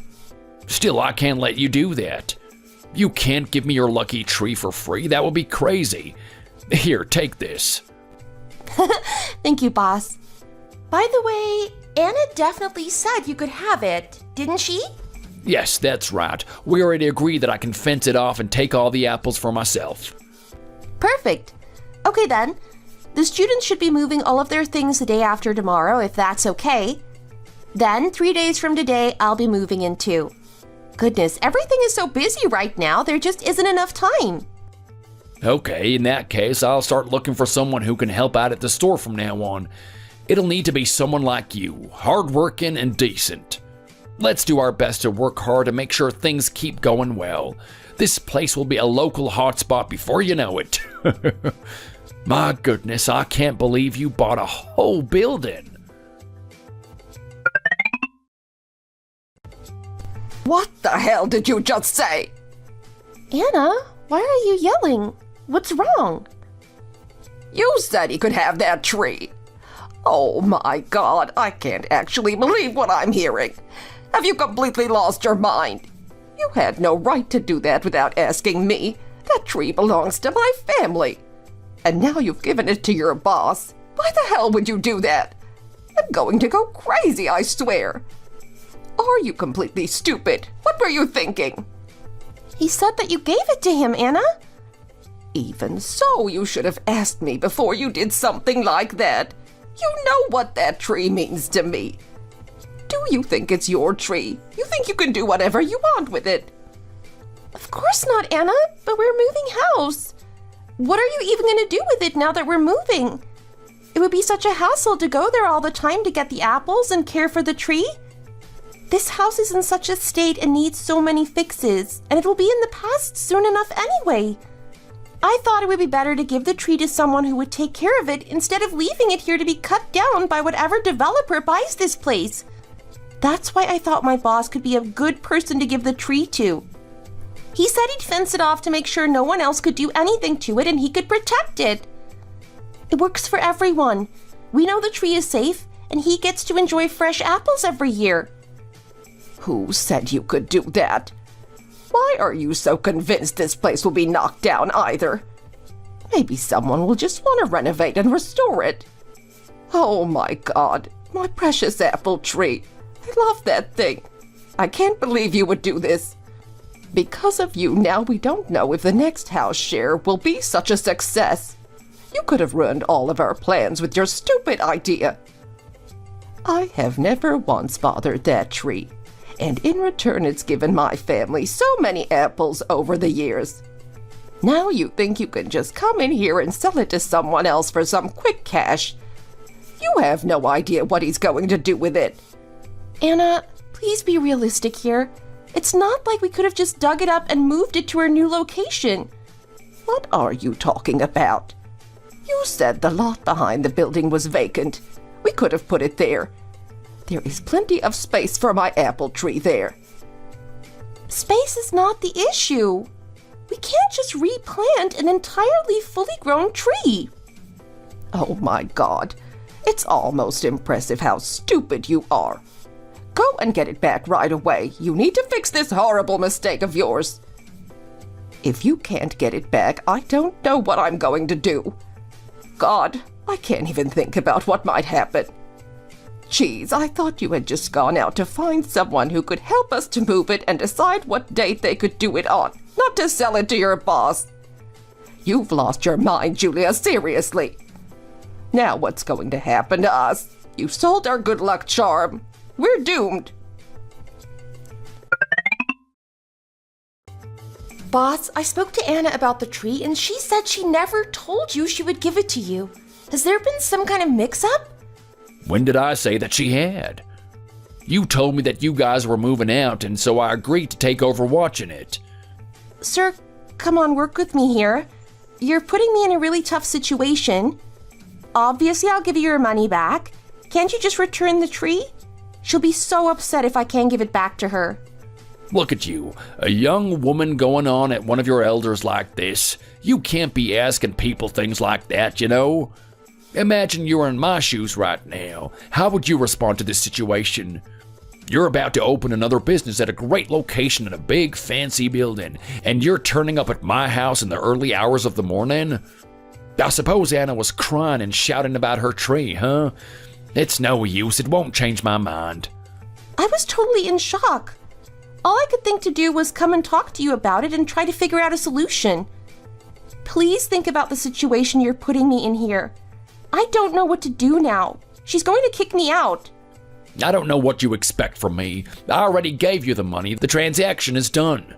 Still, I can't let you do that. You can't give me your lucky tree for free. That would be crazy. Here, take this. Thank you, boss. By the way, Anna definitely said you could have it, didn't she? Yes, that's right. We already agreed that I can fence it off and take all the apples for myself. Perfect. Okay then. The students should be moving all of their things the day after tomorrow, if that's okay. Then 3 days from today, I'll be moving in too. Goodness, everything is so busy right now, there just isn't enough time. Okay, in that case, I'll start looking for someone who can help out at the store from now on. It'll need to be someone like you, hardworking and decent. Let's do our best to work hard and make sure things keep going well. This place will be a local hotspot before you know it. My goodness, I can't believe you bought a whole building. What the hell did you just say? Anna, why are you yelling? What's wrong? You said he could have that tree. Oh my God, I can't actually believe what I'm hearing. Have you completely lost your mind? You had no right to do that without asking me. That tree belongs to my family. And now you've given it to your boss. Why the hell would you do that? I'm going to go crazy, I swear. Are you completely stupid? What were you thinking? He said that you gave it to him, Anna. Even so, you should have asked me before you did something like that. You know what that tree means to me. Do you think it's your tree? You think you can do whatever you want with it? Of course not, Anna, but we're moving house. What are you even going to do with it now that we're moving? It would be such a hassle to go there all the time to get the apples and care for the tree. This house is in such a state and needs so many fixes, and it will be in the past soon enough anyway. I thought it would be better to give the tree to someone who would take care of it instead of leaving it here to be cut down by whatever developer buys this place. That's why I thought my boss could be a good person to give the tree to. He said he'd fence it off to make sure no one else could do anything to it and he could protect it. It works for everyone. We know the tree is safe, and he gets to enjoy fresh apples every year. Who said you could do that? Why are you so convinced this place will be knocked down either? Maybe someone will just want to renovate and restore it. Oh my God, my precious apple tree. I love that thing. I can't believe you would do this. Because of you, now we don't know if the next house share will be such a success. You could have ruined all of our plans with your stupid idea. I have never once bothered that tree, and in return it's given my family so many apples over the years. Now you think you can just come in here and sell it to someone else for some quick cash. You have no idea what he's going to do with it. Anna, please be realistic here. It's not like we could have just dug it up and moved it to our new location. What are you talking about? You said the lot behind the building was vacant. We could have put it there. There is plenty of space for my apple tree there. Space is not the issue. We can't just replant an entirely fully grown tree. Oh my God. It's almost impressive how stupid you are. Go and get it back right away. You need to fix this horrible mistake of yours. If you can't get it back, I don't know what I'm going to do. God, I can't even think about what might happen. Geez, I thought you had just gone out to find someone who could help us to move it and decide what date they could do it on, not to sell it to your boss. You've lost your mind, Julia, seriously. Now what's going to happen to us? You sold our good luck charm. We're doomed. Boss, I spoke to Anna about the tree and she said she never told you she would give it to you. Has there been some kind of mix-up? When did I say that she had? You told me that you guys were moving out, and so I agreed to take over watching it. Sir, come on, work with me here. You're putting me in a really tough situation. Obviously, I'll give you your money back. Can't you just return the tree? She'll be so upset if I can't give it back to her. Look at you, a young woman going on at one of your elders like this. You can't be asking people things like that, you know? Imagine you were in my shoes right now. How would you respond to this situation? You're about to open another business at a great location in a big, fancy building, and you're turning up at my house in the early hours of the morning? I suppose Anna was crying and shouting about her tree, huh? It's no use, it won't change my mind. I was totally in shock. All I could think to do was come and talk to you about it and try to figure out a solution. Please think about the situation you're putting me in here. I don't know what to do now. She's going to kick me out. I don't know what you expect from me. I already gave you the money. The transaction is done.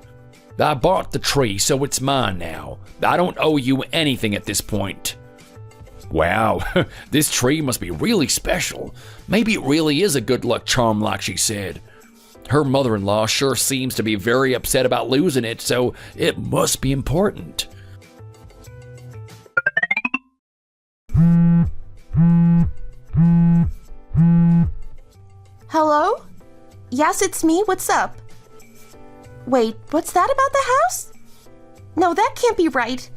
I bought the tree, so it's mine now. I don't owe you anything at this point. Wow, this tree must be really special. Maybe it really is a good luck charm like she said. Her mother-in-law sure seems to be very upset about losing it, so it must be important. Hello? Yes, it's me. What's up? Wait, what's that about the house? No, that can't be right.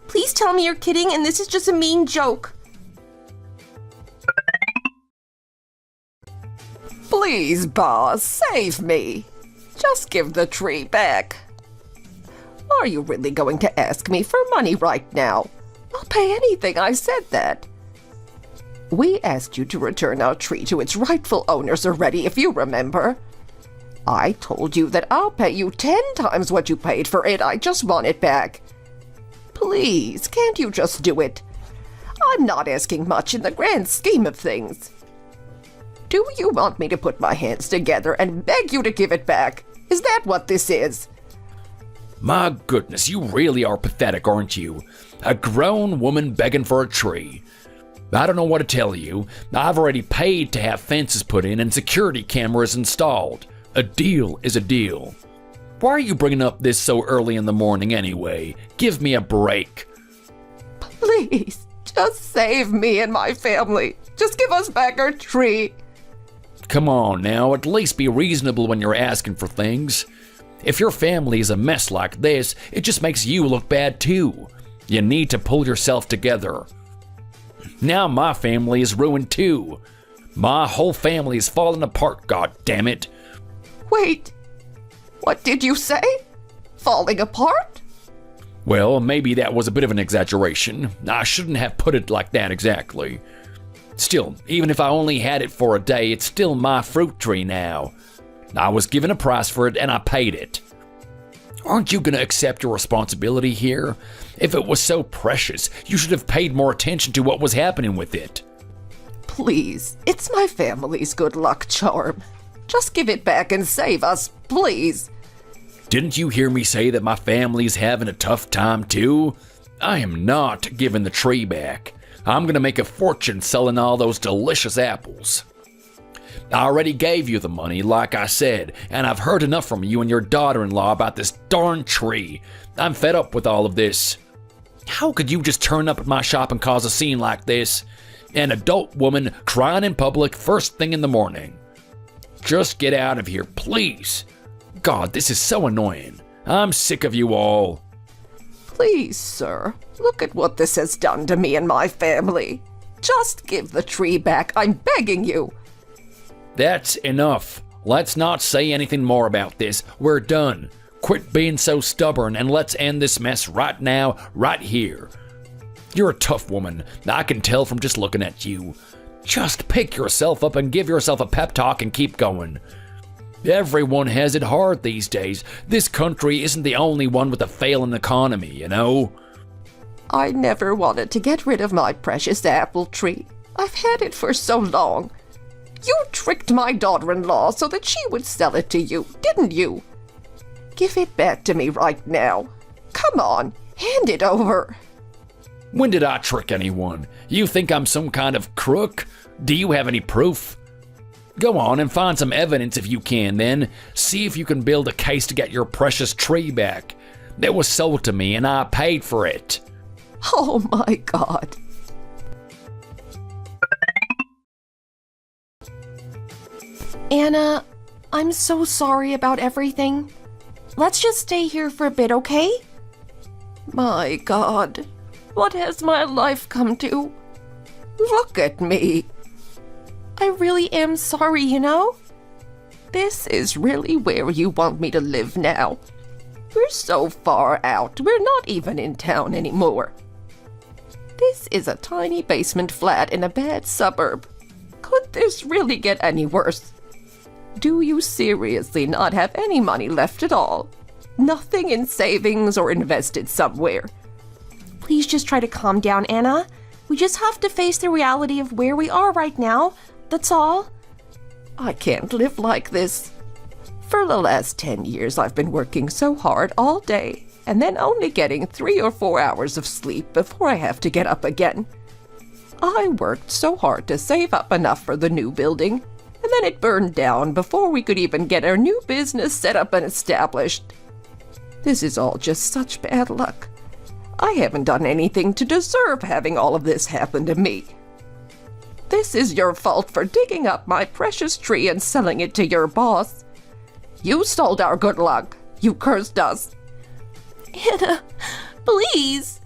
Please tell me you're kidding and this is just a mean joke. Please, boss, save me. Just give the tree back. Are you really going to ask me for money right now? I'll pay anything, I said that. We asked you to return our tree to its rightful owners already, if you remember. I told you that I'll pay you 10 times what you paid for it. I just want it back. Please, can't you just do it? I'm not asking much in the grand scheme of things. Do you want me to put my hands together and beg you to give it back? Is that what this is? My goodness, you really are pathetic, aren't you? A grown woman begging for a tree. I don't know what to tell you. I've already paid to have fences put in and security cameras installed. A deal is a deal. Why are you bringing up this so early in the morning anyway? Give me a break. Please, just save me and my family. Just give us back our tree. Come on now, at least be reasonable when you're asking for things. If your family is a mess like this, it just makes you look bad too. You need to pull yourself together. Now my family is ruined too. My whole family is falling apart, god damn it. Wait, what did you say? Falling apart? Well, maybe that was a bit of an exaggeration. I shouldn't have put it like that exactly. Still, even if I only had it for a day, it's still my fruit tree now. I was given a price for it and I paid it. Aren't you gonna accept your responsibility here? If it was so precious, you should have paid more attention to what was happening with it. Please, it's my family's good luck charm. Just give it back and save us, please. Didn't you hear me say that my family's having a tough time too? I am not giving the tree back. I'm gonna make a fortune selling all those delicious apples. I already gave you the money, like I said, and I've heard enough from you and your daughter-in-law about this darn tree. I'm fed up with all of this. How could you just turn up at my shop and cause a scene like this? An adult woman crying in public first thing in the morning. Just get out of here, please. God, this is so annoying. I'm sick of you all. Please, sir, look at what this has done to me and my family. Just give the tree back, I'm begging you. That's enough. Let's not say anything more about this. We're done. Quit being so stubborn and let's end this mess right now, right here. You're a tough woman. I can tell from just looking at you. Just pick yourself up and give yourself a pep talk and keep going. Everyone has it hard these days. This country isn't the only one with a failing economy, you know? I never wanted to get rid of my precious apple tree. I've had it for so long. You tricked my daughter-in-law so that she would sell it to you, didn't you? Give it back to me right now. Come on, hand it over. When did I trick anyone? You think I'm some kind of crook? Do you have any proof? Go on and find some evidence if you can, then. See if you can build a case to get your precious tree back. It was sold to me and I paid for it. Oh my God. Anna, I'm so sorry about everything. Let's just stay here for a bit, okay? My God, what has my life come to? Look at me. I really am sorry, you know? This is really where you want me to live now. We're so far out, we're not even in town anymore. This is a tiny basement flat in a bad suburb. Could this really get any worse? Do you seriously not have any money left at all? Nothing in savings or invested somewhere? Please just try to calm down, Anna. We just have to face the reality of where we are right now. That's all. I can't live like this. For the last 10 years, I've been working so hard all day, and then only getting 3 or 4 hours of sleep before I have to get up again. I worked so hard to save up enough for the new building, and then it burned down before we could even get our new business set up and established. This is all just such bad luck. I haven't done anything to deserve having all of this happen to me. This is your fault for digging up my precious tree and selling it to your boss. You stole our good luck. You cursed us. Anna, please.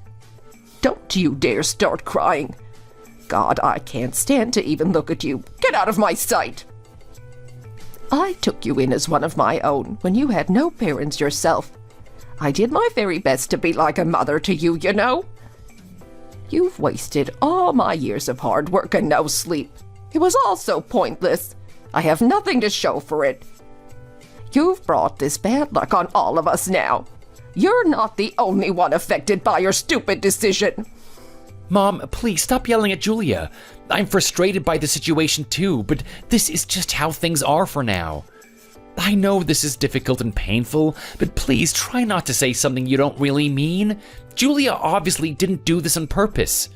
Don't you dare start crying. God, I can't stand to even look at you. Get out of my sight. I took you in as one of my own when you had no parents yourself. I did my very best to be like a mother to you, you know. You've wasted all my years of hard work and no sleep. It was all so pointless. I have nothing to show for it. You've brought this bad luck on all of us now. You're not the only one affected by your stupid decision. Mom, please stop yelling at Julia. I'm frustrated by the situation too, but this is just how things are for now. I know this is difficult and painful, but please try not to say something you don't really mean. Julia obviously didn't do this on purpose.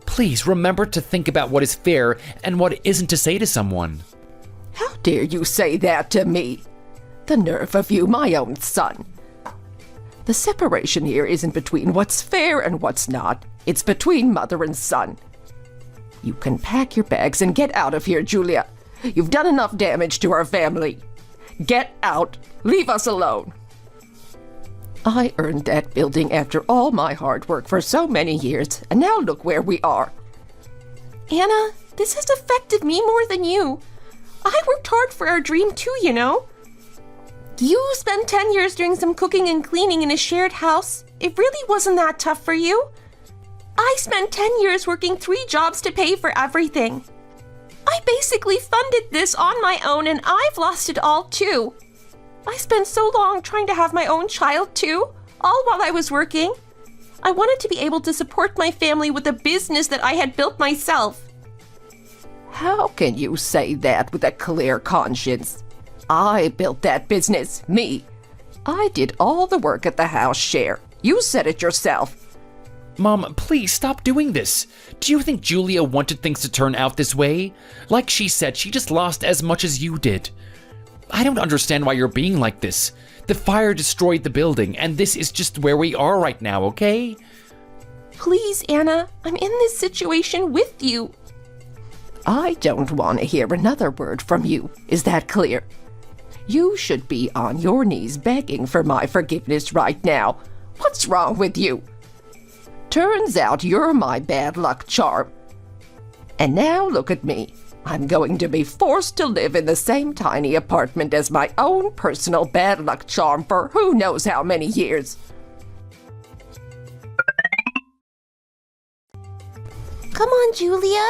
Please remember to think about what is fair and what isn't to say to someone. How dare you say that to me? The nerve of you, my own son. The separation here isn't between what's fair and what's not. It's between mother and son. You can pack your bags and get out of here, Julia. You've done enough damage to our family. Get out. Leave us alone. I earned that building after all my hard work for so many years, and now look where we are. Anna, this has affected me more than you. I worked hard for our dream too, you know. You spent 10 years doing some cooking and cleaning in a shared house. It really wasn't that tough for you. I spent 10 years working 3 jobs to pay for everything. I basically funded this on my own, and I've lost it all too. I spent so long trying to have my own child too, all while I was working. I wanted to be able to support my family with a business that I had built myself. How can you say that with a clear conscience? I built that business, me. I did all the work at the house share. You said it yourself. Mom, please stop doing this. Do you think Julia wanted things to turn out this way? Like she said, she just lost as much as you did. I don't understand why you're being like this. The fire destroyed the building, and this is just where we are right now, okay? Please, Anna, I'm in this situation with you. I don't want to hear another word from you. Is that clear? You should be on your knees begging for my forgiveness right now. What's wrong with you? Turns out you're my bad luck charm. And now look at me. I'm going to be forced to live in the same tiny apartment as my own personal bad luck charm for who knows how many years. Come on, Julia.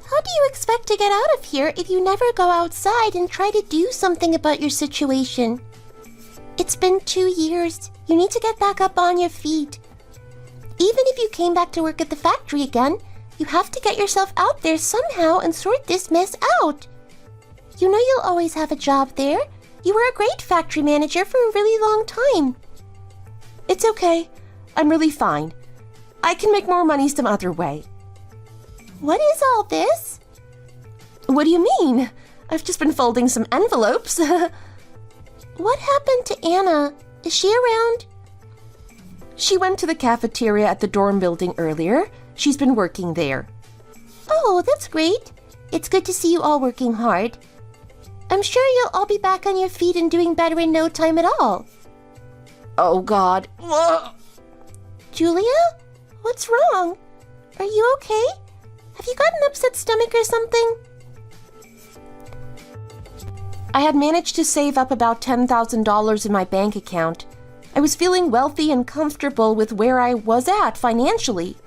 How do you expect to get out of here if you never go outside and try to do something about your situation? It's been 2 years. You need to get back up on your feet. Even if you came back to work at the factory again, you have to get yourself out there somehow and sort this mess out. You know you'll always have a job there. You were a great factory manager for a really long time. It's okay. I'm really fine. I can make more money some other way. What is all this? What do you mean? I've just been folding some envelopes. What happened to Anna? Is she around? She went to the cafeteria at the dorm building earlier. She's been working there. Oh, that's great. It's good to see you all working hard. I'm sure you'll all be back on your feet and doing better in no time at all. Oh, God. Julia? What's wrong? Are you okay? Have you got an upset stomach or something? I had managed to save up about $10,000 in my bank account. I was feeling wealthy and comfortable with where I was at financially.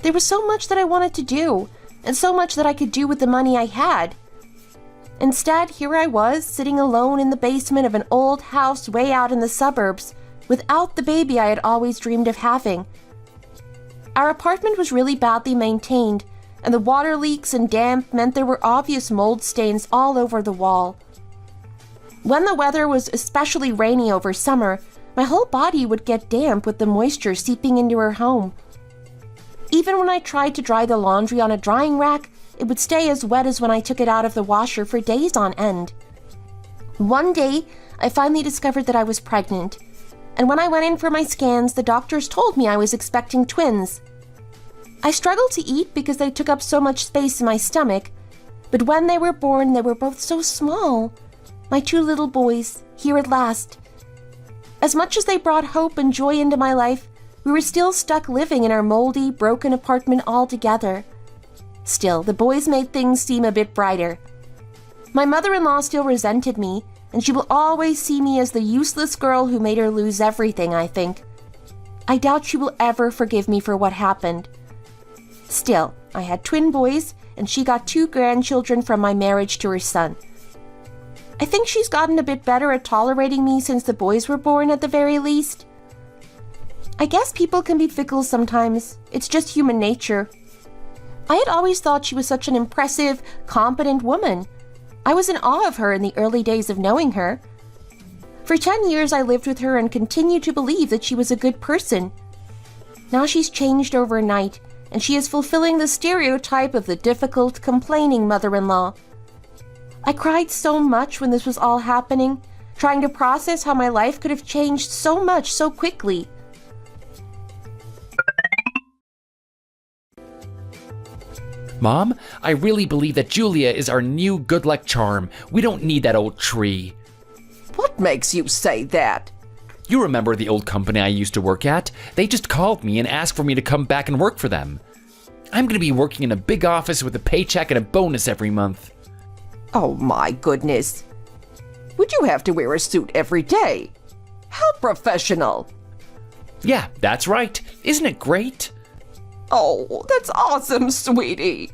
There was so much that I wanted to do, and so much that I could do with the money I had. Instead, here I was, sitting alone in the basement of an old house way out in the suburbs, without the baby I had always dreamed of having. Our apartment was really badly maintained, and the water leaks and damp meant there were obvious mold stains all over the wall. When the weather was especially rainy over summer, my whole body would get damp with the moisture seeping into her home. Even when I tried to dry the laundry on a drying rack, it would stay as wet as when I took it out of the washer for days on end. One day, I finally discovered that I was pregnant, and when I went in for my scans, the doctors told me I was expecting twins. I struggled to eat because they took up so much space in my stomach, but when they were born, they were both so small. My 2 little boys, here at last. As much as they brought hope and joy into my life, we were still stuck living in our moldy, broken apartment all together. Still, the boys made things seem a bit brighter. My mother-in-law still resented me, and she will always see me as the useless girl who made her lose everything, I think. I doubt she will ever forgive me for what happened. Still, I had twin boys, and she got 2 grandchildren from my marriage to her son. I think she's gotten a bit better at tolerating me since the boys were born at the very least. I guess people can be fickle sometimes. It's just human nature. I had always thought she was such an impressive, competent woman. I was in awe of her in the early days of knowing her. For 10 years I lived with her and continued to believe that she was a good person. Now she's changed overnight, and she is fulfilling the stereotype of the difficult, complaining mother-in-law. I cried so much when this was all happening, trying to process how my life could have changed so much so quickly. Mom, I really believe that Julia is our new good luck charm. We don't need that old tree. What makes you say that? You remember the old company I used to work at? They just called me and asked for me to come back and work for them. I'm going to be working in a big office with a paycheck and a bonus every month. Oh my goodness. Would you have to wear a suit every day? How professional. Yeah, that's right. Isn't it great? Oh, that's awesome, sweetie.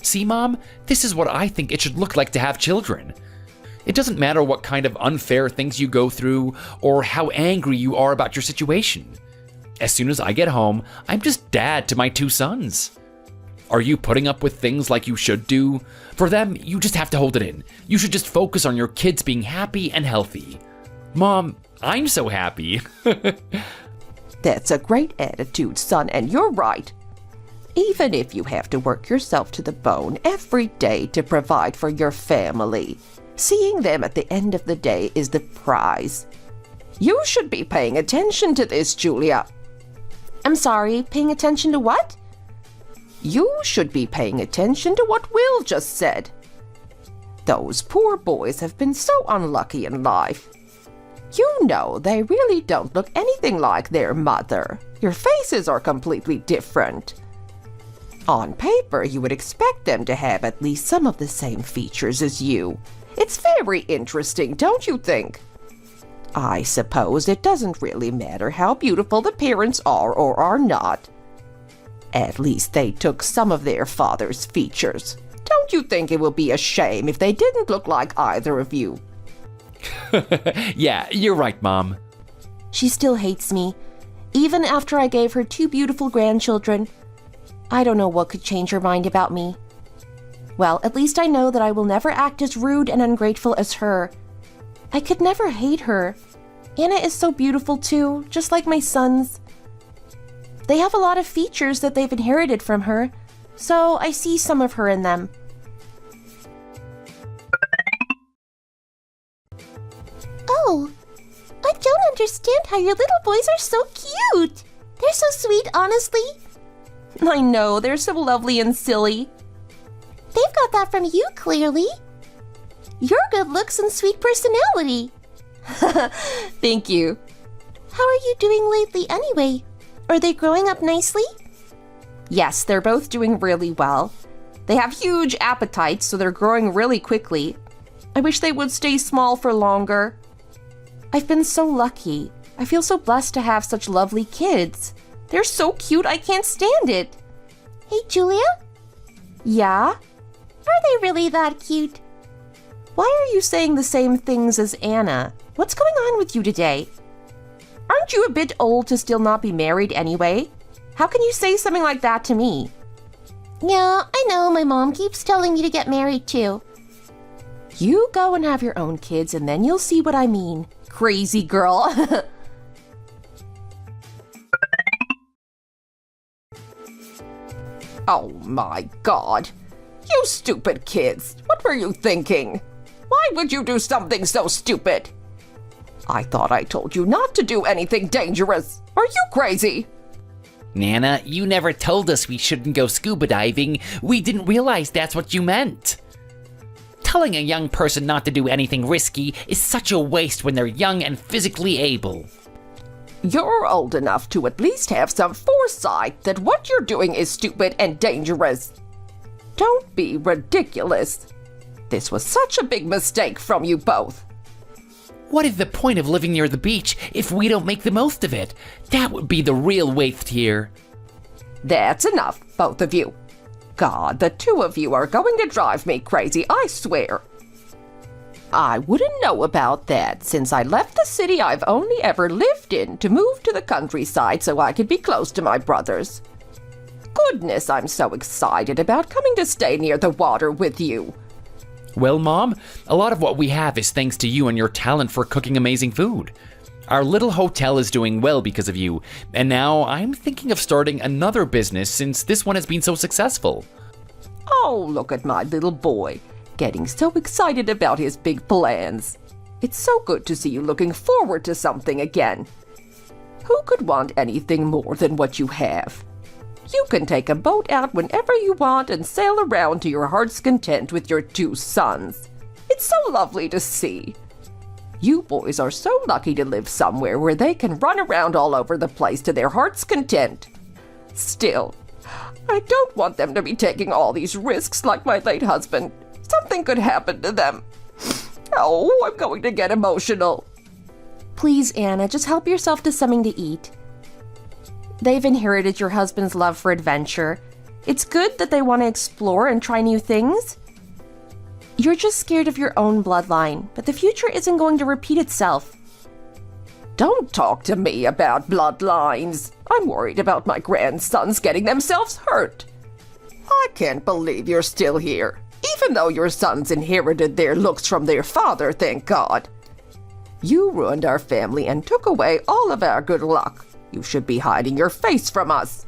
See, Mom, this is what I think it should look like to have children. It doesn't matter what kind of unfair things you go through or how angry you are about your situation. As soon as I get home, I'm just dad to my 2 sons. Are you putting up with things like you should do? For them, you just have to hold it in. You should just focus on your kids being happy and healthy. Mom, I'm so happy. That's a great attitude, son, and you're right. Even if you have to work yourself to the bone every day to provide for your family, seeing them at the end of the day is the prize. You should be paying attention to this, Julia. I'm sorry, paying attention to what? You should be paying attention to what Will just said. Those poor boys have been so unlucky in life. You know, they really don't look anything like their mother. Your faces are completely different. On paper, you would expect them to have at least some of the same features as you. It's very interesting, don't you think? I suppose it doesn't really matter how beautiful the parents are or are not. At least they took some of their father's features. Don't you think it would be a shame if they didn't look like either of you? Yeah, you're right, Mom. She still hates me, even after I gave her 2 beautiful grandchildren. I don't know what could change her mind about me. Well, at least I know that I will never act as rude and ungrateful as her. I could never hate her. Anna is so beautiful too, just like my sons. They have a lot of features that they've inherited from her, so I see some of her in them. Oh, I don't understand how your little boys are so cute. They're so sweet, honestly. I know, they're so lovely and silly. They've got that from you, clearly. Your good looks and sweet personality. Thank you. How are you doing lately anyway? Are they growing up nicely? Yes, they're both doing really well. They have huge appetites, so they're growing really quickly. I wish they would stay small for longer. I've been so lucky. I feel so blessed to have such lovely kids. They're so cute, I can't stand it. Hey, Julia? Yeah? Are they really that cute? Why are you saying the same things as Anna? What's going on with you today? Aren't you a bit old to still not be married anyway? How can you say something like that to me? Yeah, I know. My mom keeps telling me to get married too. You go and have your own kids, and then you'll see what I mean. Crazy girl. Oh my God. You stupid kids. What were you thinking? Why would you do something so stupid? I thought I told you not to do anything dangerous. Are you crazy? Nana, you never told us we shouldn't go scuba diving. We didn't realize that's what you meant. Telling a young person not to do anything risky is such a waste when they're young and physically able. You're old enough to at least have some foresight that what you're doing is stupid and dangerous. Don't be ridiculous. This was such a big mistake from you both. What is the point of living near the beach if we don't make the most of it? That would be the real waste here. That's enough, both of you. God, the two of you are going to drive me crazy, I swear. I wouldn't know about that. Since I left the city I've only ever lived in to move to the countryside so I could be close to my brothers. Goodness, I'm so excited about coming to stay near the water with you. Well, Mom, a lot of what we have is thanks to you and your talent for cooking amazing food. Our little hotel is doing well because of you, and now I'm thinking of starting another business since this one has been so successful. Oh, look at my little boy, getting so excited about his big plans. It's so good to see you looking forward to something again. Who could want anything more than what you have? You can take a boat out whenever you want and sail around to your heart's content with your two sons. It's so lovely to see. You boys are so lucky to live somewhere where they can run around all over the place to their heart's content. Still, I don't want them to be taking all these risks like my late husband. Something could happen to them. Oh, I'm going to get emotional. Please, Anna, just help yourself to something to eat. They've inherited your husband's love for adventure. It's good that they want to explore and try new things. You're just scared of your own bloodline, but the future isn't going to repeat itself. Don't talk to me about bloodlines. I'm worried about my grandsons getting themselves hurt. I can't believe you're still here, even though your sons inherited their looks from their father, thank God. You ruined our family and took away all of our good luck. You should be hiding your face from us.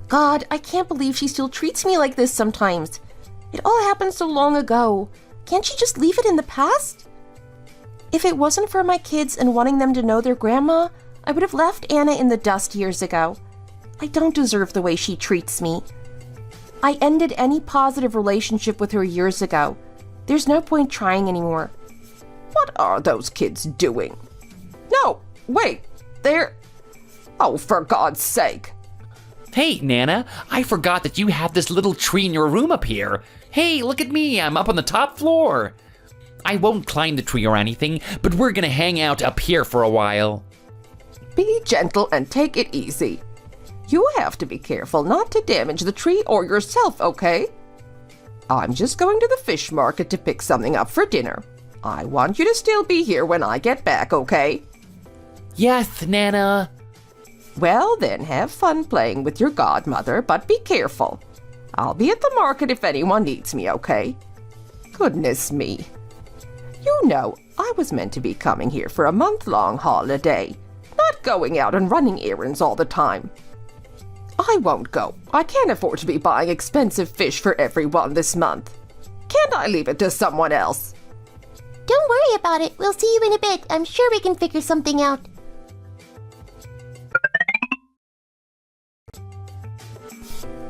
God, I can't believe she still treats me like this sometimes. It all happened so long ago. Can't she just leave it in the past? If it wasn't for my kids and wanting them to know their grandma, I would have left Anna in the dust years ago. I don't deserve the way she treats me. I ended any positive relationship with her years ago. There's no point trying anymore. What are those kids doing? No, wait, they're... Oh, for God's sake. Hey, Nana, I forgot that you have this little tree in your room up here. Hey, look at me, I'm up on the top floor. I won't climb the tree or anything, but we're gonna hang out up here for a while. Be gentle and take it easy. You have to be careful not to damage the tree or yourself, okay? I'm just going to the fish market to pick something up for dinner. I want you to still be here when I get back, okay? Yes, Nana. Well, then, have fun playing with your godmother, but be careful. I'll be at the market if anyone needs me, okay? Goodness me. You know, I was meant to be coming here for a month-long holiday, not going out and running errands all the time. I won't go. I can't afford to be buying expensive fish for everyone this month. Can't I leave it to someone else? Don't worry about it. We'll see you in a bit. I'm sure we can figure something out.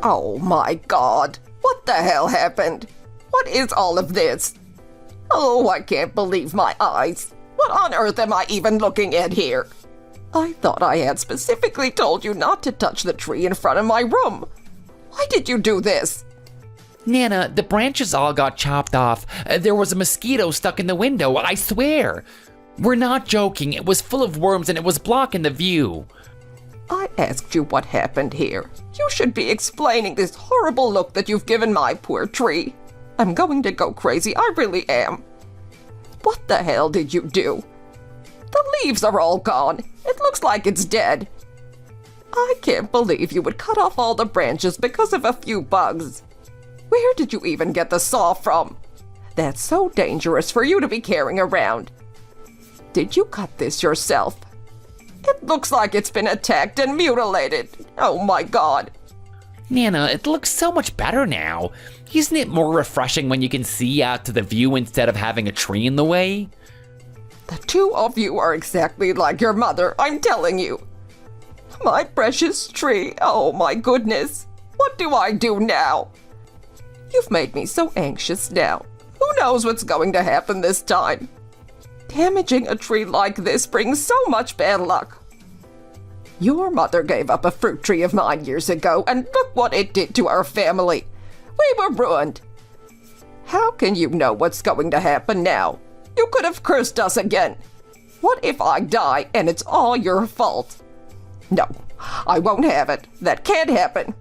Oh my God, what the hell happened? What is all of this? Oh, I can't believe my eyes. What on earth am I even looking at here? I thought I had specifically told you not to touch the tree in front of my room. Why did you do this? Nana, the branches all got chopped off. There was a mosquito stuck in the window, I swear. We're not joking, it was full of worms and it was blocking the view. I asked you what happened here. You should be explaining this horrible look that you've given my poor tree. I'm going to go crazy, I really am. What the hell did you do? The leaves are all gone. It looks like it's dead. I can't believe you would cut off all the branches because of a few bugs. Where did you even get the saw from? That's so dangerous for you to be carrying around. Did you cut this yourself? It looks like it's been attacked and mutilated. Oh my God. Nana, it looks so much better now. Isn't it more refreshing when you can see out to the view instead of having a tree in the way? The two of you are exactly like your mother, I'm telling you. My precious tree, oh my goodness. What do I do now? You've made me so anxious now. Who knows what's going to happen this time? Damaging a tree like this brings so much bad luck. Your mother gave up a fruit tree of mine years ago, and look what it did to our family. We were ruined. How can you know what's going to happen now? You could have cursed us again. What if I die and it's all your fault? No, I won't have it. That can't happen.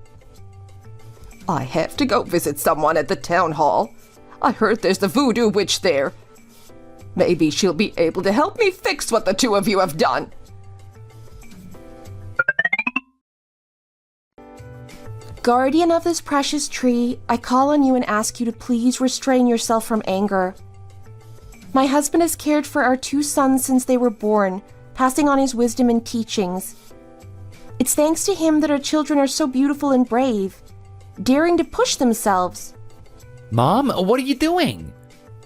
I have to go visit someone at the town hall. I heard there's the voodoo witch there. Maybe she'll be able to help me fix what the two of you have done. Guardian of this precious tree, I call on you and ask you to please restrain yourself from anger. My husband has cared for our two sons since they were born, passing on his wisdom and teachings. It's thanks to him that our children are so beautiful and brave, daring to push themselves. Mom, what are you doing?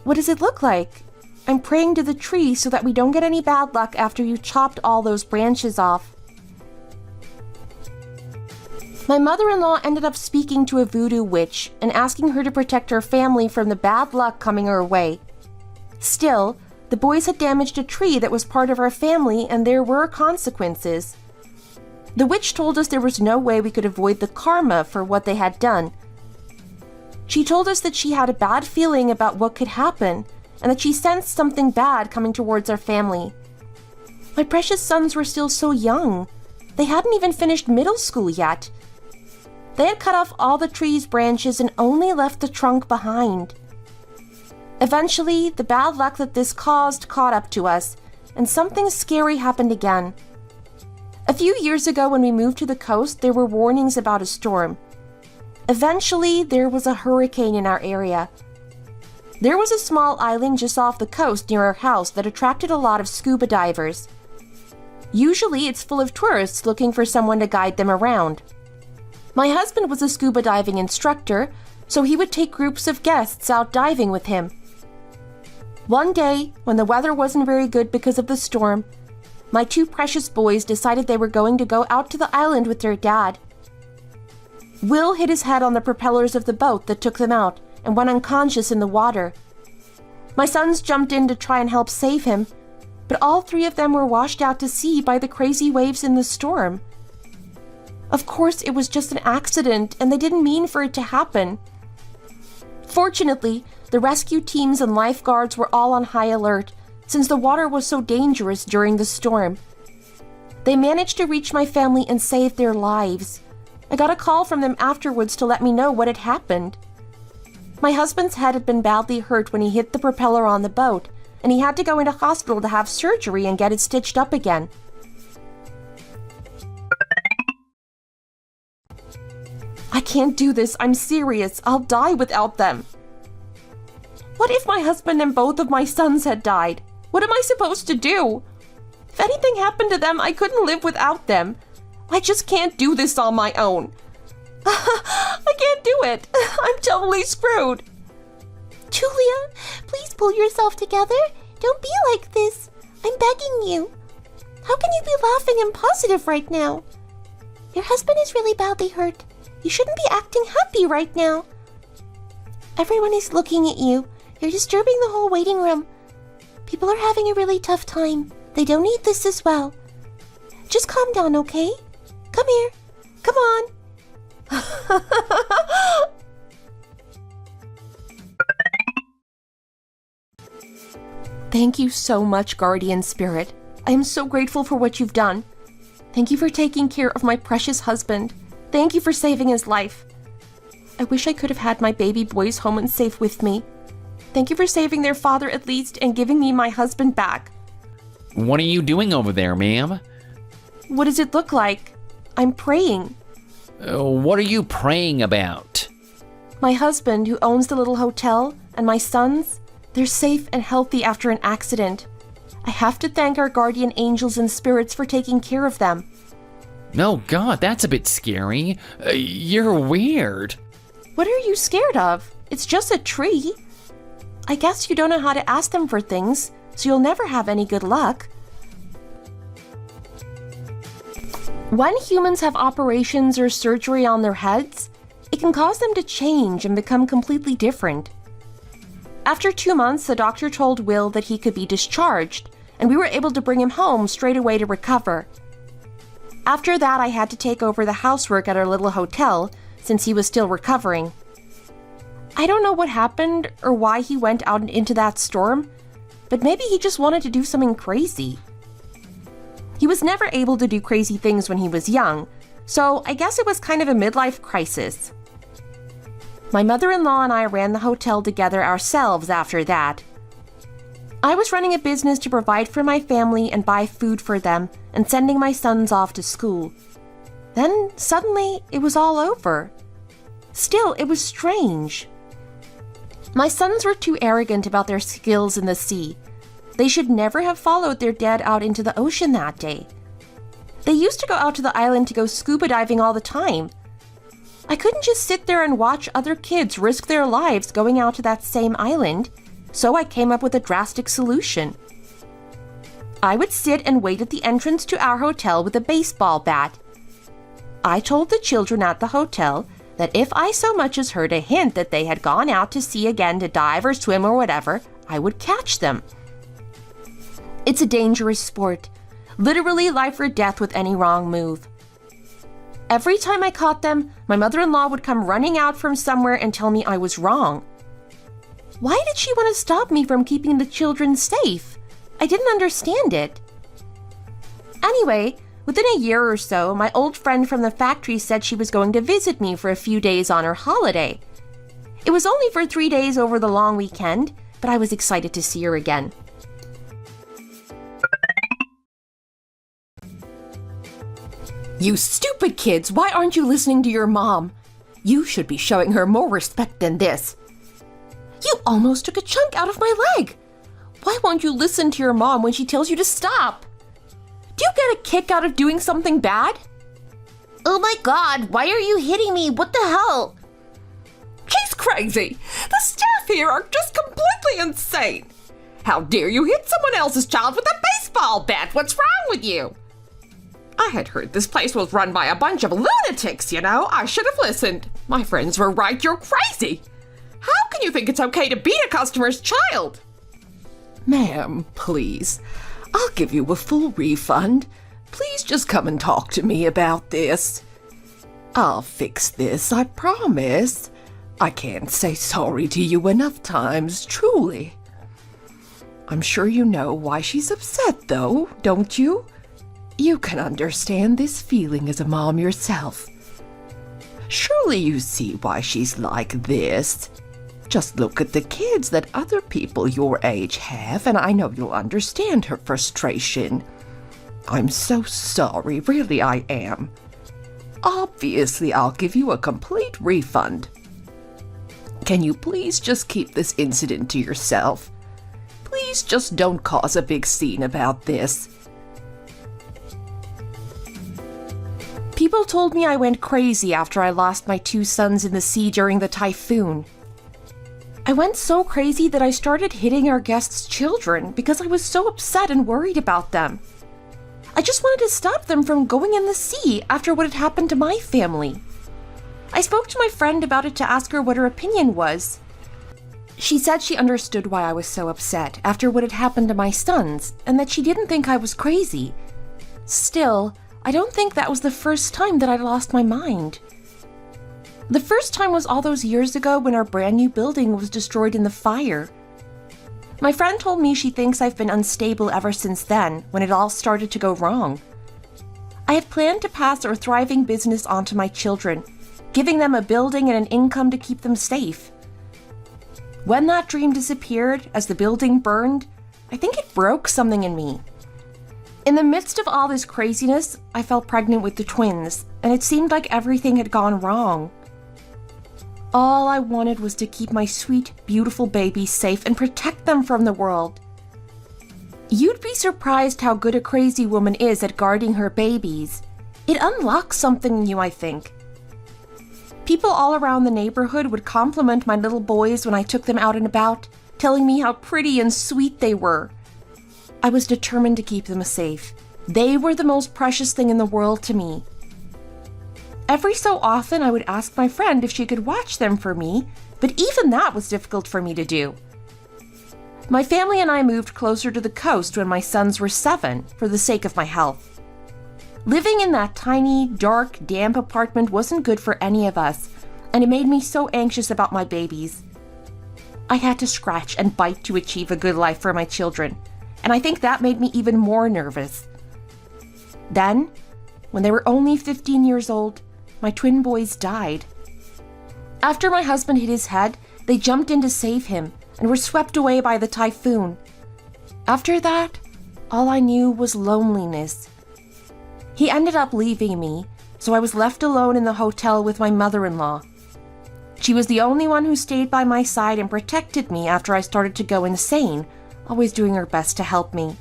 What does it look like? I'm praying to the tree so that we don't get any bad luck after you chopped all those branches off. My mother-in-law ended up speaking to a voodoo witch and asking her to protect her family from the bad luck coming her way. Still, the boys had damaged a tree that was part of our family and there were consequences. The witch told us there was no way we could avoid the karma for what they had done. She told us that she had a bad feeling about what could happen and that she sensed something bad coming towards our family. My precious sons were still so young. They hadn't even finished middle school yet. They had cut off all the tree's branches and only left the trunk behind. Eventually, the bad luck that this caused caught up to us, and something scary happened again. A few years ago when we moved to the coast, there were warnings about a storm. Eventually, there was a hurricane in our area. There was a small island just off the coast near our house that attracted a lot of scuba divers. Usually, it's full of tourists looking for someone to guide them around. My husband was a scuba diving instructor, so he would take groups of guests out diving with him. One day, when the weather wasn't very good because of the storm, my two precious boys decided they were going to go out to the island with their dad. Will hit his head on the propellers of the boat that took them out and went unconscious in the water. My sons jumped in to try and help save him, but all three of them were washed out to sea by the crazy waves in the storm. Of course, it was just an accident, and they didn't mean for it to happen. Fortunately, the rescue teams and lifeguards were all on high alert, since the water was so dangerous during the storm. They managed to reach my family and save their lives. I got a call from them afterwards to let me know what had happened. My husband's head had been badly hurt when he hit the propeller on the boat, and he had to go into hospital to have surgery and get it stitched up again. I can't do this. I'm serious. I'll die without them. What if my husband and both of my sons had died? What am I supposed to do? If anything happened to them, I couldn't live without them. I just can't do this on my own. I can't do it. I'm totally screwed. Julia, please pull yourself together. Don't be like this. I'm begging you. How can you be laughing and positive right now? Your husband is really badly hurt. You shouldn't be acting happy right now. Everyone is looking at you. You're disturbing the whole waiting room. People are having a really tough time. They don't need this as well. Just calm down, okay? Come here. Come on. Thank you so much, Guardian Spirit. I am so grateful for what you've done. Thank you for taking care of my precious husband. Thank you for saving his life. I wish I could have had my baby boys home and safe with me. Thank you for saving their father at least and giving me my husband back. What are you doing over there, ma'am? What does it look like? I'm praying. What are you praying about? My husband, who owns the little hotel, and my sons, they're safe and healthy after an accident. I have to thank our guardian angels and spirits for taking care of them. Oh God, that's a bit scary. You're weird. What are you scared of? It's just a tree. I guess you don't know how to ask them for things, so you'll never have any good luck. When humans have operations or surgery on their heads, it can cause them to change and become completely different. After 2 months, the doctor told Will that he could be discharged, and we were able to bring him home straight away to recover. After that, I had to take over the housework at our little hotel, since he was still recovering. I don't know what happened or why he went out into that storm, but maybe he just wanted to do something crazy. He was never able to do crazy things when he was young, so I guess it was kind of a midlife crisis. My mother-in-law and I ran the hotel together ourselves after that. I was running a business to provide for my family and buy food for them and sending my sons off to school. Then, suddenly, it was all over. Still, it was strange. My sons were too arrogant about their skills in the sea. They should never have followed their dad out into the ocean that day. They used to go out to the island to go scuba diving all the time. I couldn't just sit there and watch other kids risk their lives going out to that same island, so I came up with a drastic solution. I would sit and wait at the entrance to our hotel with a baseball bat. I told the children at the hotel that if I so much as heard a hint that they had gone out to sea again to dive or swim or whatever, I would catch them. It's a dangerous sport, literally life or death with any wrong move. Every time I caught them, my mother-in-law would come running out from somewhere and tell me I was wrong. Why did she want to stop me from keeping the children safe? I didn't understand it. Anyway, within a year or so, my old friend from the factory said she was going to visit me for a few days on her holiday. It was only for 3 days over the long weekend, but I was excited to see her again. You stupid kids, why aren't you listening to your mom? You should be showing her more respect than this. You almost took a chunk out of my leg. Why won't you listen to your mom when she tells you to stop? Do you get a kick out of doing something bad? Oh my God, why are you hitting me? What the hell? She's crazy. The staff here are just completely insane. How dare you hit someone else's child with a baseball bat? What's wrong with you? I had heard this place was run by a bunch of lunatics, you know. I should have listened. My friends were right, you're crazy. How can you think it's okay to beat a customer's child? Ma'am, please. I'll give you a full refund. Please just come and talk to me about this. I'll fix this, I promise. I can't say sorry to you enough times, truly. I'm sure you know why she's upset, though, don't you? You can understand this feeling as a mom yourself. Surely you see why she's like this. Just look at the kids that other people your age have, and I know you'll understand her frustration. I'm so sorry, really I am. Obviously, I'll give you a complete refund. Can you please just keep this incident to yourself? Please just don't cause a big scene about this. People told me I went crazy after I lost my 2 sons in the sea during the typhoon. I went so crazy that I started hitting our guests' children because I was so upset and worried about them. I just wanted to stop them from going in the sea after what had happened to my family. I spoke to my friend about it to ask her what her opinion was. She said she understood why I was so upset after what had happened to my sons, and that she didn't think I was crazy. Still, I don't think that was the first time that I lost my mind. The first time was all those years ago when our brand new building was destroyed in the fire. My friend told me she thinks I've been unstable ever since then, when it all started to go wrong. I had planned to pass our thriving business on to my children, giving them a building and an income to keep them safe. When that dream disappeared as the building burned, I think it broke something in me. In the midst of all this craziness, I fell pregnant with the twins, and it seemed like everything had gone wrong. All I wanted was to keep my sweet, beautiful babies safe and protect them from the world. You'd be surprised how good a crazy woman is at guarding her babies. It unlocks something new, I think. People all around the neighborhood would compliment my little boys when I took them out and about, telling me how pretty and sweet they were. I was determined to keep them safe. They were the most precious thing in the world to me. Every so often, I would ask my friend if she could watch them for me, but even that was difficult for me to do. My family and I moved closer to the coast when my sons were 7 for the sake of my health. Living in that tiny, dark, damp apartment wasn't good for any of us, and it made me so anxious about my babies. I had to scratch and bite to achieve a good life for my children, and I think that made me even more nervous. Then, when they were only 15 years old, my twin boys died. After my husband hit his head, they jumped in to save him and were swept away by the typhoon. After that, all I knew was loneliness. He ended up leaving me, so I was left alone in the hotel with my mother-in-law. She was the only one who stayed by my side and protected me after I started to go insane, always doing her best to help me.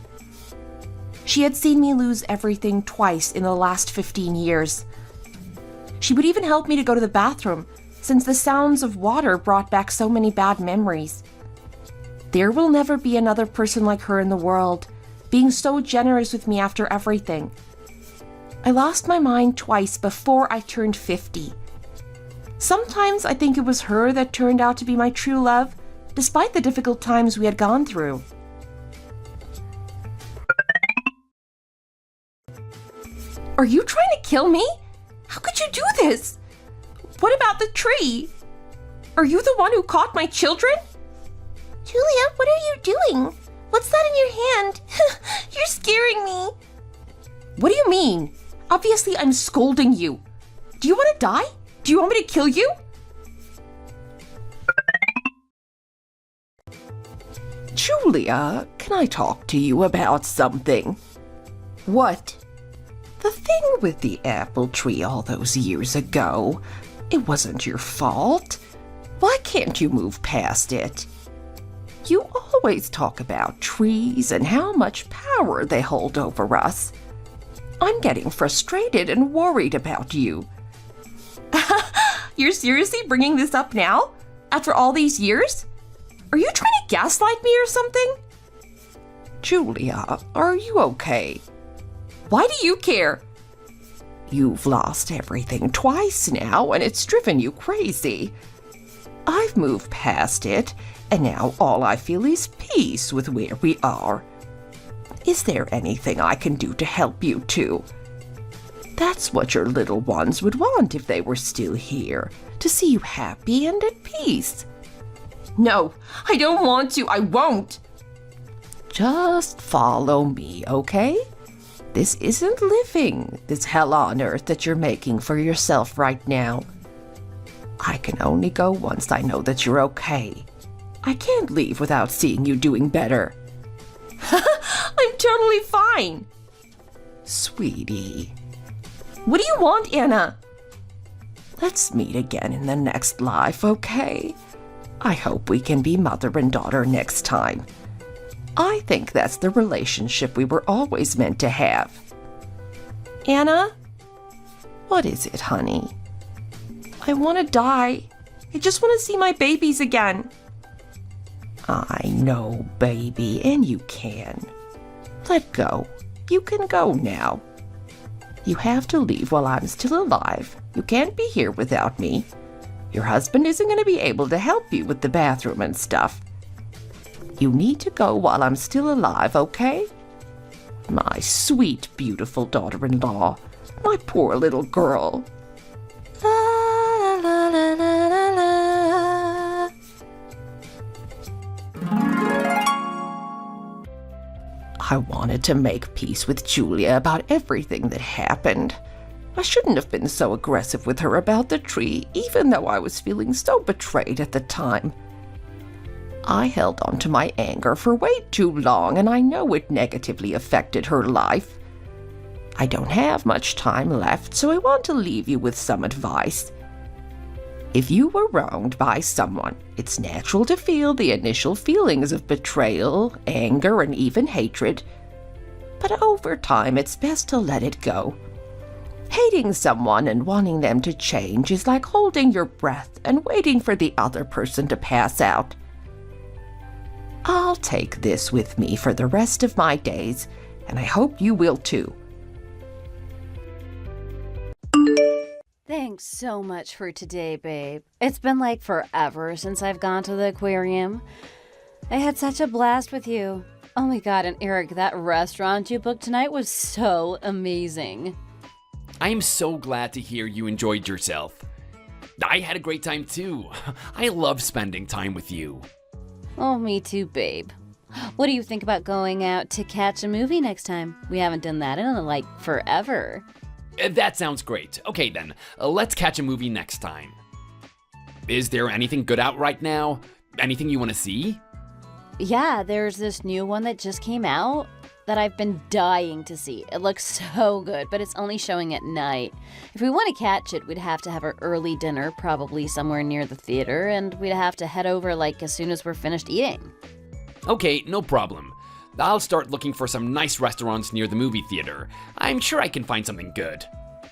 She had seen me lose everything twice in the last 15 years. She would even help me to go to the bathroom, since the sounds of water brought back so many bad memories. There will never be another person like her in the world, being so generous with me after everything. I lost my mind twice before I turned 50. Sometimes I think it was her that turned out to be my true love, despite the difficult times we had gone through. Are you trying to kill me? How could you do this? What about the tree? Are you the one who caught my children? Julia, what are you doing? What's that in your hand? You're scaring me. What do you mean? Obviously, I'm scolding you. Do you want to die? Do you want me to kill you? Julia, can I talk to you about something? What? The thing with the apple tree all those years ago. It wasn't your fault. Why can't you move past it? You always talk about trees and how much power they hold over us. I'm getting frustrated and worried about you. You're seriously bringing this up now? After all these years? Are you trying to gaslight me or something? Julia, are you okay? Why do you care? You've lost everything twice now, and it's driven you crazy. I've moved past it, and now all I feel is peace with where we are. Is there anything I can do to help you two? That's what your little ones would want if they were still here, to see you happy and at peace. No, I don't want to. I won't. Just follow me, okay? This isn't living, this hell on earth that you're making for yourself right now. I can only go once I know that you're okay. I can't leave without seeing you doing better. I'm totally fine. Sweetie. What do you want, Anna? Let's meet again in the next life, okay? I hope we can be mother and daughter next time. I think that's the relationship we were always meant to have. Anna? What is it, honey? I want to die. I just want to see my babies again. I know, baby, and you can. Let go. You can go now. You have to leave while I'm still alive. You can't be here without me. Your husband isn't going to be able to help you with the bathroom and stuff. You need to go while I'm still alive, okay? My sweet, beautiful daughter-in-law. My poor little girl. La, la, la, la, la, la. I wanted to make peace with Julia about everything that happened. I shouldn't have been so aggressive with her about the tree, even though I was feeling so betrayed at the time. I held on to my anger for way too long, and I know it negatively affected her life. I don't have much time left, so I want to leave you with some advice. If you were wronged by someone, it's natural to feel the initial feelings of betrayal, anger, and even hatred. But over time, it's best to let it go. Hating someone and wanting them to change is like holding your breath and waiting for the other person to pass out. I'll take this with me for the rest of my days, and I hope you will too. Thanks so much for today, babe. It's been like forever since I've gone to the aquarium. I had such a blast with you. Oh my god, and Eric, that restaurant you booked tonight was so amazing. I am so glad to hear you enjoyed yourself. I had a great time too. I love spending time with you. Oh, me too, babe. What do you think about going out to catch a movie next time? We haven't done that in like forever. That sounds great. Okay then, let's catch a movie next time. Is there anything good out right now? Anything you want to see? Yeah, there's this new one that just came out that I've been dying to see. It looks so good, but it's only showing at night. If we want to catch it, we'd have to have our early dinner, probably somewhere near the theater, and we'd have to head over like as soon as we're finished eating. Okay, no problem. I'll start looking for some nice restaurants near the movie theater. I'm sure I can find something good.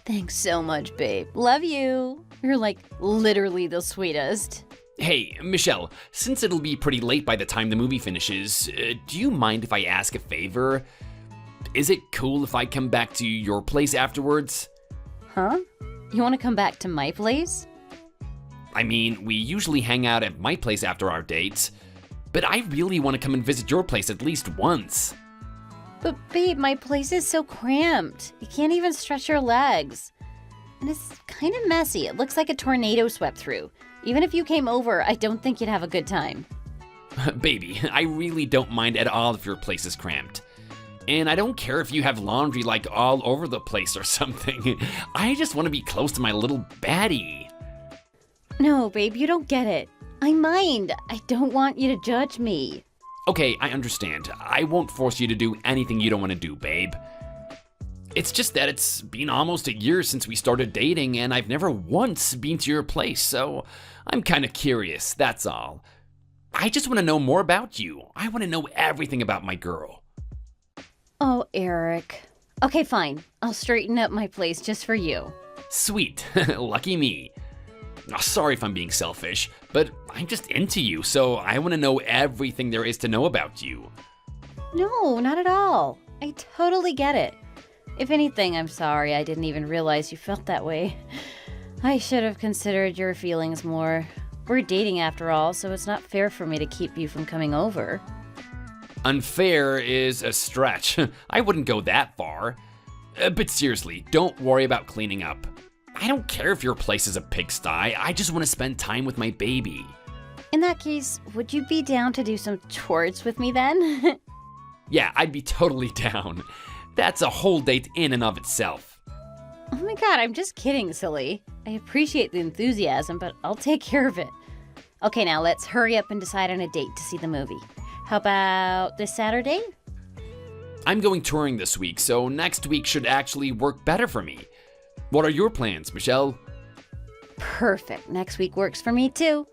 Thanks so much, babe. Love you. You're like literally the sweetest. Hey, Michelle, since it'll be pretty late by the time the movie finishes, do you mind if I ask a favor? Is it cool if I come back to your place afterwards? Huh? You want to come back to my place? I mean, we usually hang out at my place after our dates, but I really want to come and visit your place at least once. But babe, my place is so cramped. You can't even stretch your legs. And it's kind of messy. It looks like a tornado swept through. Even if you came over, I don't think you'd have a good time. Baby, I really don't mind at all if your place is cramped. And I don't care if you have laundry like all over the place or something. I just want to be close to my little baddie. No, babe, you don't get it. I mind. I don't want you to judge me. Okay, I understand. I won't force you to do anything you don't want to do, babe. It's just that it's been almost a year since we started dating, and I've never once been to your place, so I'm kind of curious, that's all. I just want to know more about you. I want to know everything about my girl. Oh, Eric. Okay, fine. I'll straighten up my place just for you. Sweet. Lucky me. Oh, sorry if I'm being selfish, but I'm just into you, so I want to know everything there is to know about you. No, not at all. I totally get it. If anything, I'm sorry I didn't even realize you felt that way. I should have considered your feelings more. We're dating after all, so it's not fair for me to keep you from coming over. Unfair is a stretch. I wouldn't go that far. But seriously, don't worry about cleaning up. I don't care if your place is a pigsty. I just want to spend time with my baby. In that case, would you be down to do some chores with me then? Yeah, I'd be totally down. That's a whole date in and of itself. Oh my god, I'm just kidding, silly. I appreciate the enthusiasm, but I'll take care of it. Okay, now let's hurry up and decide on a date to see the movie. How about this Saturday? I'm going touring this week, so next week should actually work better for me. What are your plans, Michelle? Perfect. Next week works for me too.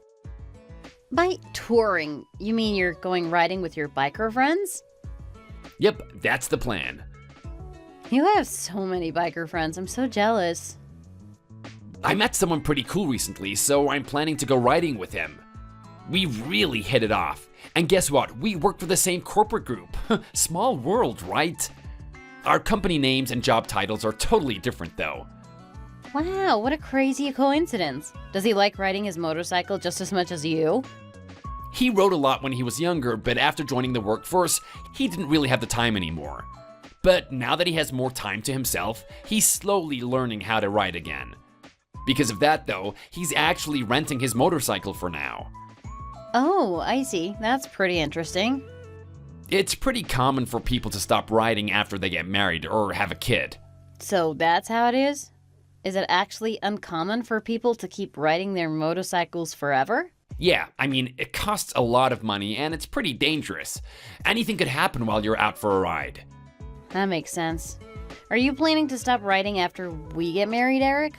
By touring, you mean you're going riding with your biker friends? Yep, that's the plan. You have so many biker friends. I'm so jealous. I met someone pretty cool recently, so I'm planning to go riding with him. We really hit it off. And guess what? We work for the same corporate group. Small world, right? Our company names and job titles are totally different, though. Wow, what a crazy coincidence. Does he like riding his motorcycle just as much as you? He rode a lot when he was younger, but after joining the workforce, he didn't really have the time anymore. But now that he has more time to himself, he's slowly learning how to ride again. Because of that, though, he's actually renting his motorcycle for now. Oh, I see. That's pretty interesting. It's pretty common for people to stop riding after they get married or have a kid. So that's how it is? Is it actually uncommon for people to keep riding their motorcycles forever? Yeah, I mean, it costs a lot of money and it's pretty dangerous. Anything could happen while you're out for a ride. That makes sense. Are you planning to stop writing after we get married, Eric?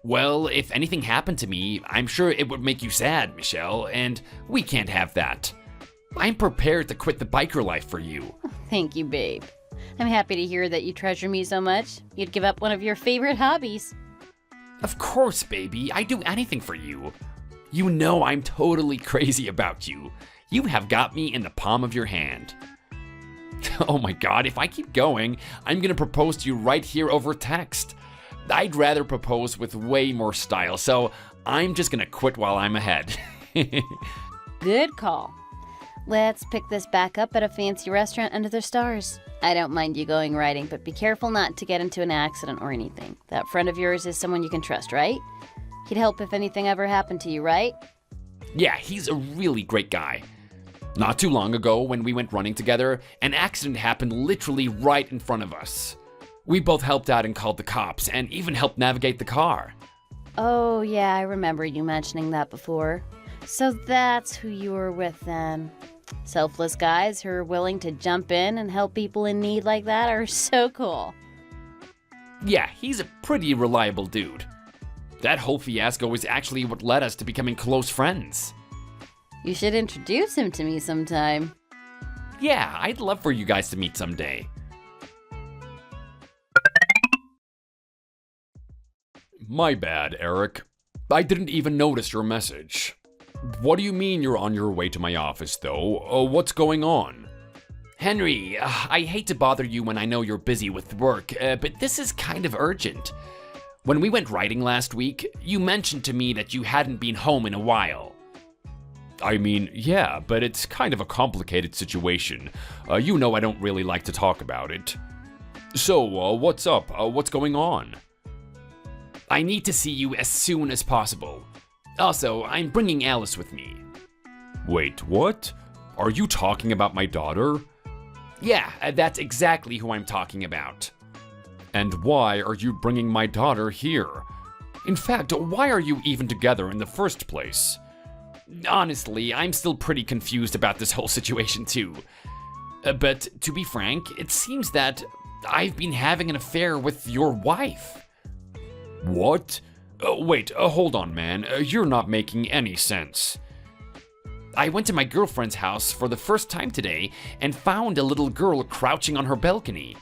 Well, if anything happened to me, I'm sure it would make you sad, Michelle, and we can't have that. I'm prepared to quit the biker life for you. Thank you, babe. I'm happy to hear that you treasure me so much. You'd give up one of your favorite hobbies. Of course, baby. I'd do anything for you. You know I'm totally crazy about you. You have got me in the palm of your hand. Oh my god, if I keep going, I'm gonna propose to you right here over text. I'd rather propose with way more style, so I'm just gonna quit while I'm ahead. Good call. Let's pick this back up at a fancy restaurant under the stars. I don't mind you going riding, but be careful not to get into an accident or anything. That friend of yours is someone you can trust, right? He'd help if anything ever happened to you, right? Yeah, he's a really great guy. Not too long ago, when we went running together, an accident happened literally right in front of us. We both helped out and called the cops, and even helped navigate the car. Oh, yeah, I remember you mentioning that before. So that's who you were with then. Selfless guys who are willing to jump in and help people in need like that are so cool. Yeah, he's a pretty reliable dude. That whole fiasco is actually what led us to becoming close friends. You should introduce him to me sometime. Yeah, I'd love for you guys to meet someday. My bad, Eric. I didn't even notice your message. What do you mean you're on your way to my office, though? What's going on? Henry, I hate to bother you when I know you're busy with work, but this is kind of urgent. When we went riding last week, you mentioned to me that you hadn't been home in a while. I mean, yeah, but it's kind of a complicated situation. You know I don't really like to talk about it. So, what's up? What's going on? I need to see you as soon as possible. Also, I'm bringing Alice with me. Wait, what? Are you talking about my daughter? Yeah, that's exactly who I'm talking about. And why are you bringing my daughter here? In fact, why are you even together in the first place? Honestly, I'm still pretty confused about this whole situation too. But to be frank, it seems that I've been having an affair with your wife. What? Wait, hold on, man. You're not making any sense. I went to my girlfriend's house for the first time today and found a little girl crouching on her balcony.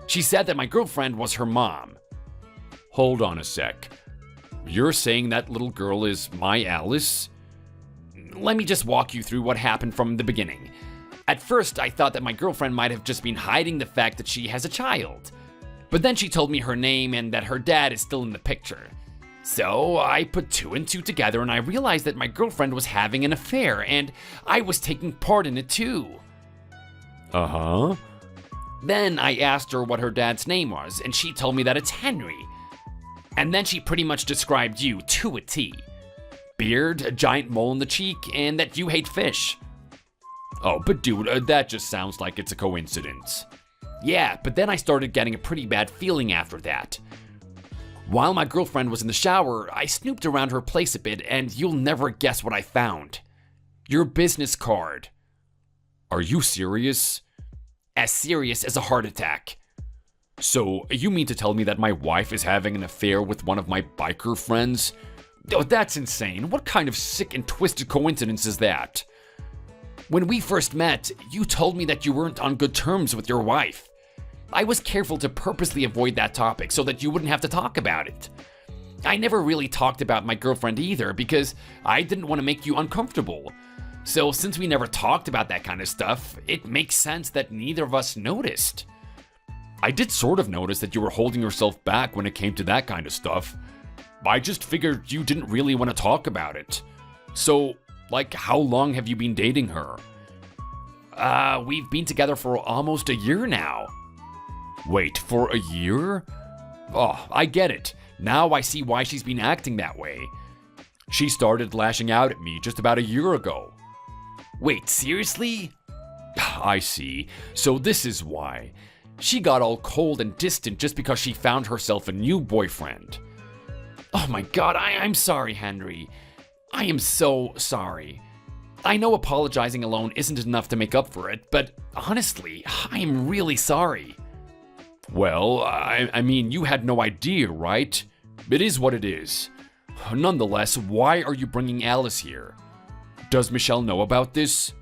She said that my girlfriend was her mom. Hold on a sec. You're saying that little girl is my Alice? Let me just walk you through what happened from the beginning. At first, I thought that my girlfriend might have just been hiding the fact that she has a child. But then she told me her name and that her dad is still in the picture. So I put two and two together and I realized that my girlfriend was having an affair and I was taking part in it too. Uh-huh. Then I asked her what her dad's name was and she told me that it's Henry. And then she pretty much described you to a T. Beard, a giant mole in the cheek, and that you hate fish. Oh, but dude, that just sounds like it's a coincidence. Yeah, but then I started getting a pretty bad feeling after that. While my girlfriend was in the shower, I snooped around her place a bit, and you'll never guess what I found. Your business card. Are you serious? As serious as a heart attack. So, you mean to tell me that my wife is having an affair with one of my biker friends? Oh, that's insane. What kind of sick and twisted coincidence is that? When we first met, you told me that you weren't on good terms with your wife. I was careful to purposely avoid that topic so that you wouldn't have to talk about it. I never really talked about my girlfriend either because I didn't want to make you uncomfortable. So since we never talked about that kind of stuff, it makes sense that neither of us noticed. I did sort of notice that you were holding yourself back when it came to that kind of stuff. I just figured you didn't really want to talk about it. So, like, how long have you been dating her? We've been together for almost a year now. Wait, for a year? Oh, I get it. Now I see why she's been acting that way. She started lashing out at me just about a year ago. Wait, seriously? I see. So this is why. She got all cold and distant just because she found herself a new boyfriend. Oh my god, I'm sorry, Henry. I am so sorry. I know apologizing alone isn't enough to make up for it, but honestly, I am really sorry. Well, I mean, you had no idea, right? It is what it is. Nonetheless, why are you bringing Alice here? Does Michelle know about this?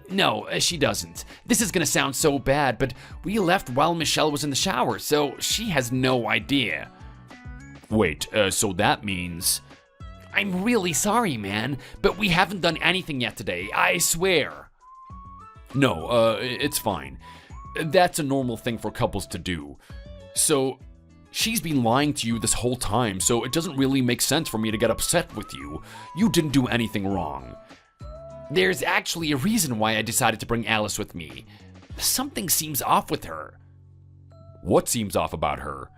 No, she doesn't. This is gonna sound so bad, but we left while Michelle was in the shower, so she has no idea. Wait, so that means... I'm really sorry, man, but we haven't done anything yet today, I swear. No, it's fine. That's a normal thing for couples to do. So, she's been lying to you this whole time, so it doesn't really make sense for me to get upset with you. You didn't do anything wrong. There's actually a reason why I decided to bring Alice with me. Something seems off with her. What seems off about her?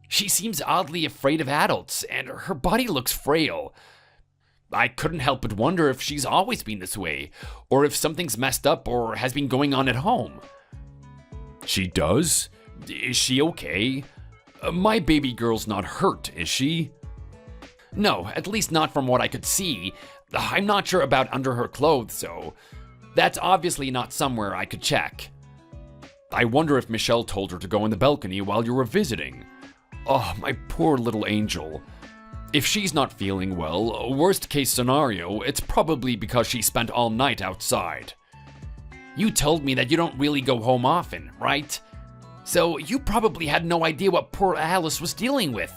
She seems oddly afraid of adults, and her body looks frail. I couldn't help but wonder if she's always been this way, or if something's messed up or has been going on at home. She does? Is she okay? My baby girl's not hurt, is she? No, at least not from what I could see. I'm not sure about under her clothes, so that's obviously not somewhere I could check. I wonder if Michelle told her to go in the balcony while you were visiting. Oh, my poor little angel. If she's not feeling well, worst case scenario, it's probably because she spent all night outside. You told me that you don't really go home often, right? So you probably had no idea what poor Alice was dealing with.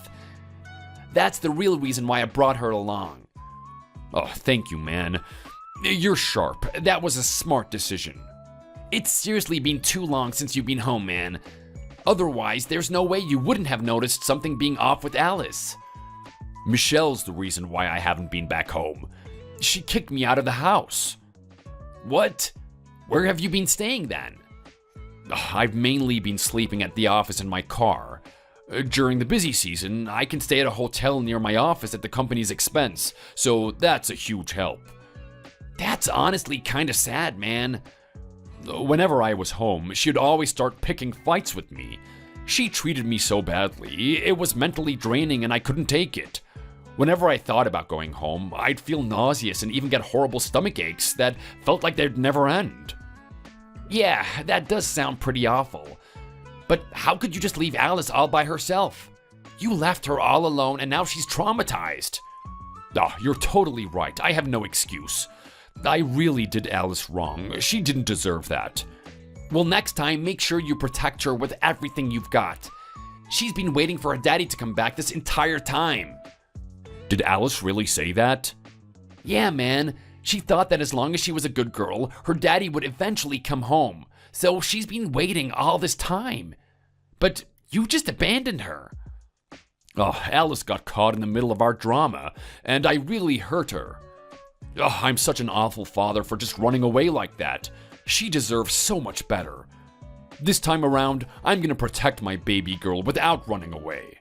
That's the real reason why I brought her along. Oh, thank you, man. You're sharp. That was a smart decision. It's seriously been too long since you've been home, man. Otherwise, there's no way you wouldn't have noticed something being off with Alice. Michelle's the reason why I haven't been back home. She kicked me out of the house. What? Where have you been staying then? I've mainly been sleeping at the office in my car. During the busy season, I can stay at a hotel near my office at the company's expense, so that's a huge help. That's honestly kinda sad, man. Whenever I was home, she'd always start picking fights with me. She treated me so badly, it was mentally draining and I couldn't take it. Whenever I thought about going home, I'd feel nauseous and even get horrible stomach aches that felt like they'd never end. Yeah, that does sound pretty awful. But how could you just leave Alice all by herself? You left her all alone and now she's traumatized. You're totally right. I have no excuse. I really did Alice wrong. She didn't deserve that. Well, next time, make sure you protect her with everything you've got. She's been waiting for her daddy to come back this entire time. Did Alice really say that? Yeah, man. She thought that as long as she was a good girl, her daddy would eventually come home. So she's been waiting all this time. But you just abandoned her. Alice got caught in the middle of our drama, and I really hurt her. I'm such an awful father for just running away like that. She deserves so much better. This time around, I'm gonna protect my baby girl without running away.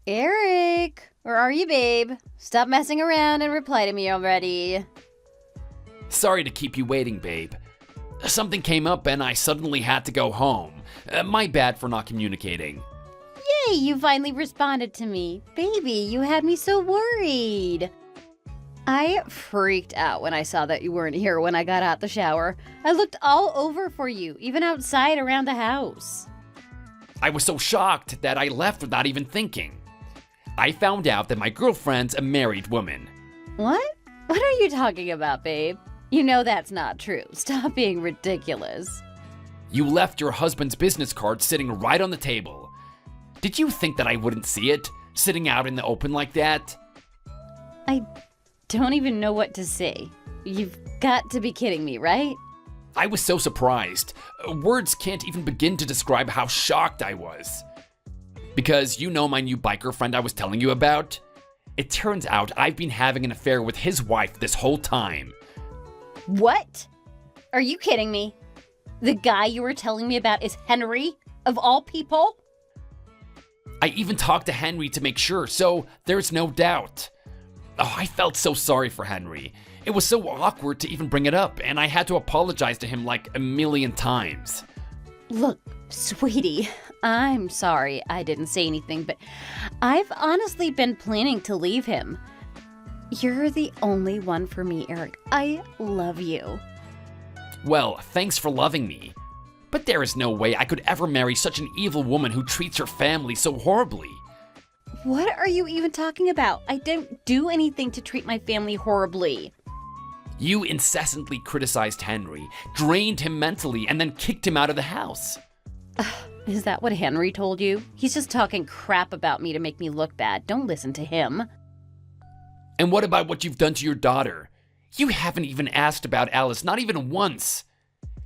Eric, where are you, babe? Stop messing around and reply to me already. Sorry to keep you waiting, babe. Something came up and I suddenly had to go home. My bad for not communicating. Yay, you finally responded to me. Baby, you had me so worried. I freaked out when I saw that you weren't here when I got out the shower. I looked all over for you, even outside around the house. I was so shocked that I left without even thinking. I found out that my girlfriend's a married woman. What? What are you talking about, babe? You know that's not true. Stop being ridiculous. You left your husband's business card sitting right on the table. Did you think that I wouldn't see it, sitting out in the open like that? I don't even know what to say. You've got to be kidding me, right? I was so surprised. Words can't even begin to describe how shocked I was. Because you know my new biker friend I was telling you about? It turns out I've been having an affair with his wife this whole time. What? Are you kidding me? The guy you were telling me about is Henry, of all people? I even talked to Henry to make sure, so there's no doubt. I felt so sorry for Henry. It was so awkward to even bring it up, and I had to apologize to him like a million times. Look, sweetie, I'm sorry I didn't say anything, but I've honestly been planning to leave him. You're the only one for me, Eric. I love you. Well, thanks for loving me. But there is no way I could ever marry such an evil woman who treats her family so horribly. What are you even talking about? I don't do anything to treat my family horribly. You incessantly criticized Henry, drained him mentally, and then kicked him out of the house. Is that what Henry told you? He's just talking crap about me to make me look bad. Don't listen to him. And what about what you've done to your daughter? You haven't even asked about Alice, not even once.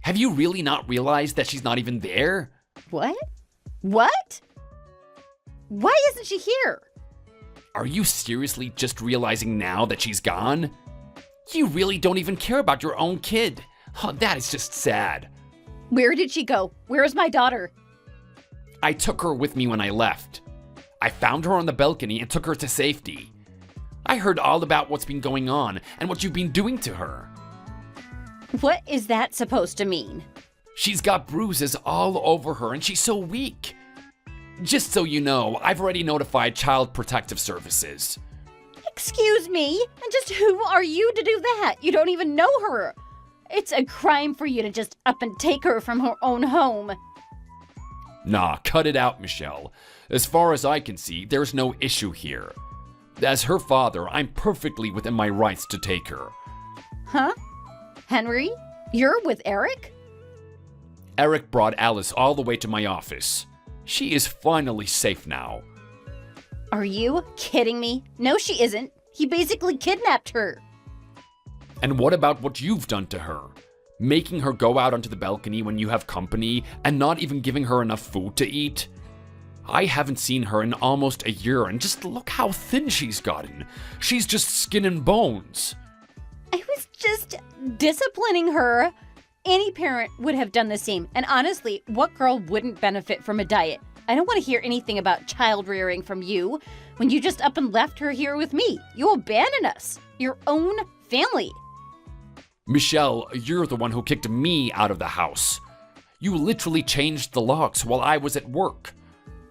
Have you really not realized that she's not even there? What? What? Why isn't she here? Are you seriously just realizing now that she's gone? You really don't even care about your own kid. Oh, that is just sad. Where did she go? Where is my daughter? I took her with me when I left. I found her on the balcony and took her to safety. I heard all about what's been going on and what you've been doing to her. What is that supposed to mean? She's got bruises all over her and she's so weak. Just so you know, I've already notified Child Protective Services. Excuse me? And just who are you to do that? You don't even know her. It's a crime for you to just up and take her from her own home. Nah, cut it out, Michelle. As far as I can see, there's no issue here. As her father, I'm perfectly within my rights to take her. Huh? Henry? You're with Eric? Eric brought Alice all the way to my office. She is finally safe now. Are you kidding me? No, she isn't. He basically kidnapped her. And what about what you've done to her? Making her go out onto the balcony when you have company and not even giving her enough food to eat? I haven't seen her in almost a year and just look how thin she's gotten. She's just skin and bones. I was just disciplining her. Any parent would have done the same. And honestly, what girl wouldn't benefit from a diet? I don't want to hear anything about child rearing from you when you just up and left her here with me. You abandoned us, your own family. Michelle, you're the one who kicked me out of the house. You literally changed the locks while I was at work.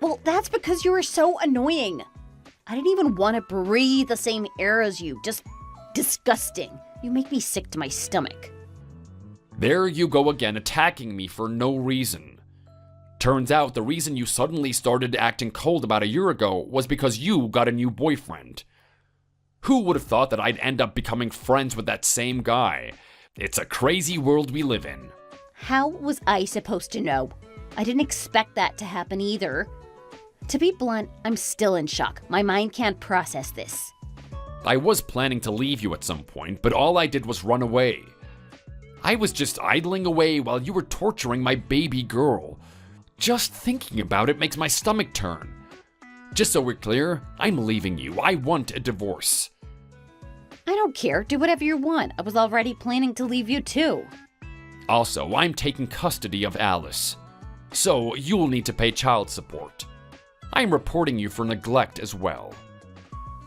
Well, that's because you were so annoying. I didn't even want to breathe the same air as you. Just disgusting. You make me sick to my stomach. There you go again, attacking me for no reason. Turns out the reason you suddenly started acting cold about a year ago was because you got a new boyfriend. Who would have thought that I'd end up becoming friends with that same guy? It's a crazy world we live in. How was I supposed to know? I didn't expect that to happen either. To be blunt, I'm still in shock. My mind can't process this. I was planning to leave you at some point, but all I did was run away. I was just idling away while you were torturing my baby girl. Just thinking about it makes my stomach turn. Just so we're clear, I'm leaving you. I want a divorce. I don't care. Do whatever you want. I was already planning to leave you too. Also, I'm taking custody of Alice. So you'll need to pay child support. I'm reporting you for neglect as well.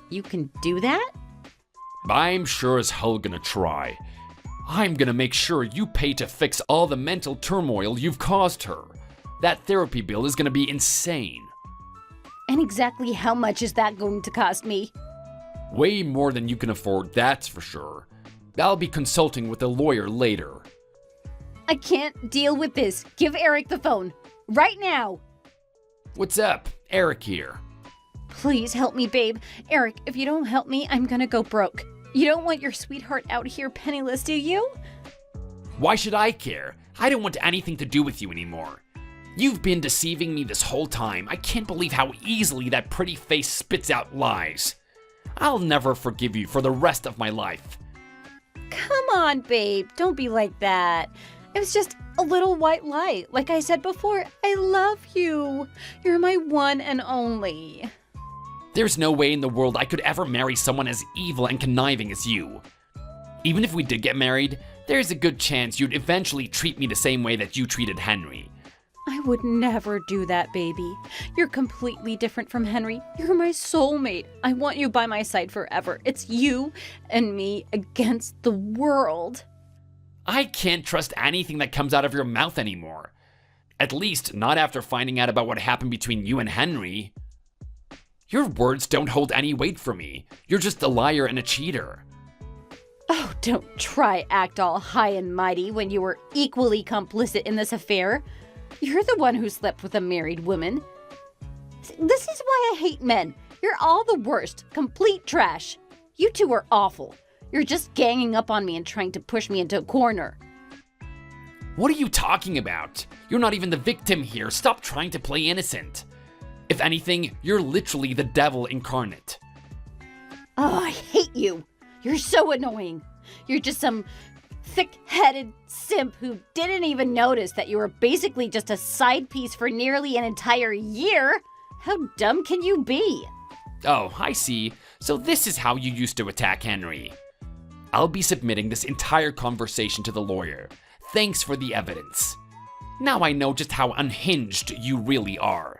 You can do that? I'm sure as hell gonna try. I'm gonna make sure you pay to fix all the mental turmoil you've caused her. That therapy bill is gonna be insane. And exactly how much is that going to cost me? Way more than you can afford, that's for sure. I'll be consulting with a lawyer later. I can't deal with this. Give Eric the phone. Right now. What's up? Eric here. Please help me, babe. Eric, if you don't help me, I'm gonna go broke. You don't want your sweetheart out here penniless, do you? Why should I care? I don't want anything to do with you anymore. You've been deceiving me this whole time. I can't believe how easily that pretty face spits out lies. I'll never forgive you for the rest of my life. Come on, babe. Don't be like that. It was just a little white lie. Like I said before, I love you. You're my one and only. There's no way in the world I could ever marry someone as evil and conniving as you. Even if we did get married, there's a good chance you'd eventually treat me the same way that you treated Henry. I would never do that, baby. You're completely different from Henry. You're my soulmate. I want you by my side forever. It's you and me against the world. I can't trust anything that comes out of your mouth anymore. At least not after finding out about what happened between you and Henry. Your words don't hold any weight for me. You're just a liar and a cheater. Oh, don't try act all high and mighty when you were equally complicit in this affair. You're the one who slept with a married woman. This is why I hate men. You're all the worst. Complete trash. You two are awful. You're just ganging up on me and trying to push me into a corner. What are you talking about? You're not even the victim here. Stop trying to play innocent. If anything, you're literally the devil incarnate. Oh, I hate you. You're so annoying. You're just some thick-headed simp who didn't even notice that you were basically just a side piece for nearly an entire year. How dumb can you be? Oh, I see. So this is how you used to attack Henry. I'll be submitting this entire conversation to the lawyer. Thanks for the evidence. Now I know just how unhinged you really are.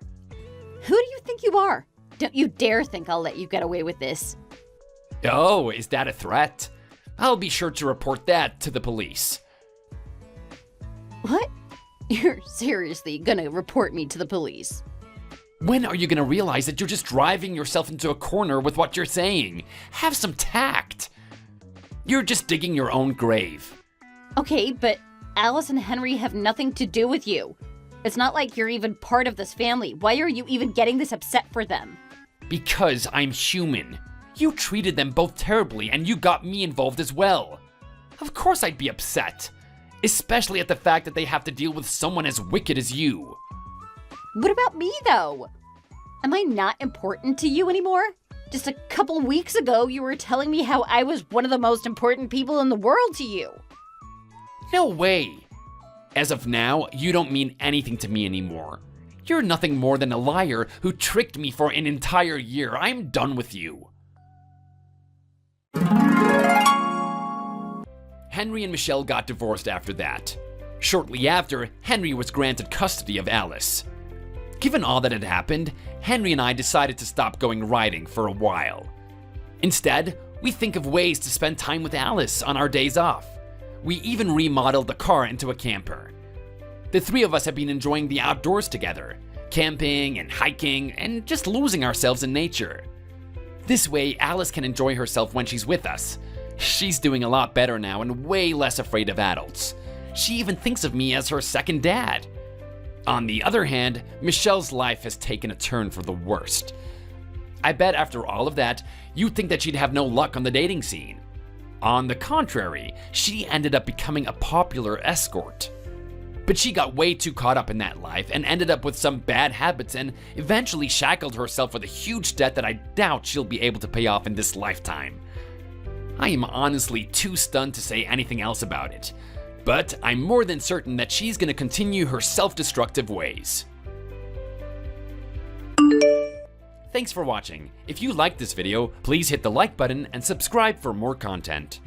Who do you think you are? Don't you dare think I'll let you get away with this. Oh, is that a threat? I'll be sure to report that to the police. What? You're seriously gonna report me to the police? When are you gonna realize that you're just driving yourself into a corner with what you're saying? Have some tact. You're just digging your own grave. Okay, but Alice and Henry have nothing to do with you. It's not like you're even part of this family. Why are you even getting this upset for them? Because I'm human. You treated them both terribly and you got me involved as well. Of course I'd be upset. Especially at the fact that they have to deal with someone as wicked as you. What about me, though? Am I not important to you anymore? Just a couple weeks ago, you were telling me how I was one of the most important people in the world to you. No way. As of now, you don't mean anything to me anymore. You're nothing more than a liar who tricked me for an entire year. I'm done with you. Henry and Michelle got divorced after that. Shortly after, Henry was granted custody of Alice. Given all that had happened, Henry and I decided to stop going riding for a while. Instead, we think of ways to spend time with Alice on our days off. We even remodeled the car into a camper. The three of us have been enjoying the outdoors together, camping and hiking and just losing ourselves in nature. This way, Alice can enjoy herself when she's with us. She's doing a lot better now and way less afraid of adults. She even thinks of me as her second dad. On the other hand, Michelle's life has taken a turn for the worst. I bet after all of that, you'd think that she'd have no luck on the dating scene. On the contrary, she ended up becoming a popular escort. But she got way too caught up in that life and ended up with some bad habits and eventually shackled herself with a huge debt that I doubt she'll be able to pay off in this lifetime. I am honestly too stunned to say anything else about it, but I'm more than certain that she's going to continue her self-destructive ways. Thanks for watching. If you liked this video, please hit the like button and subscribe for more content.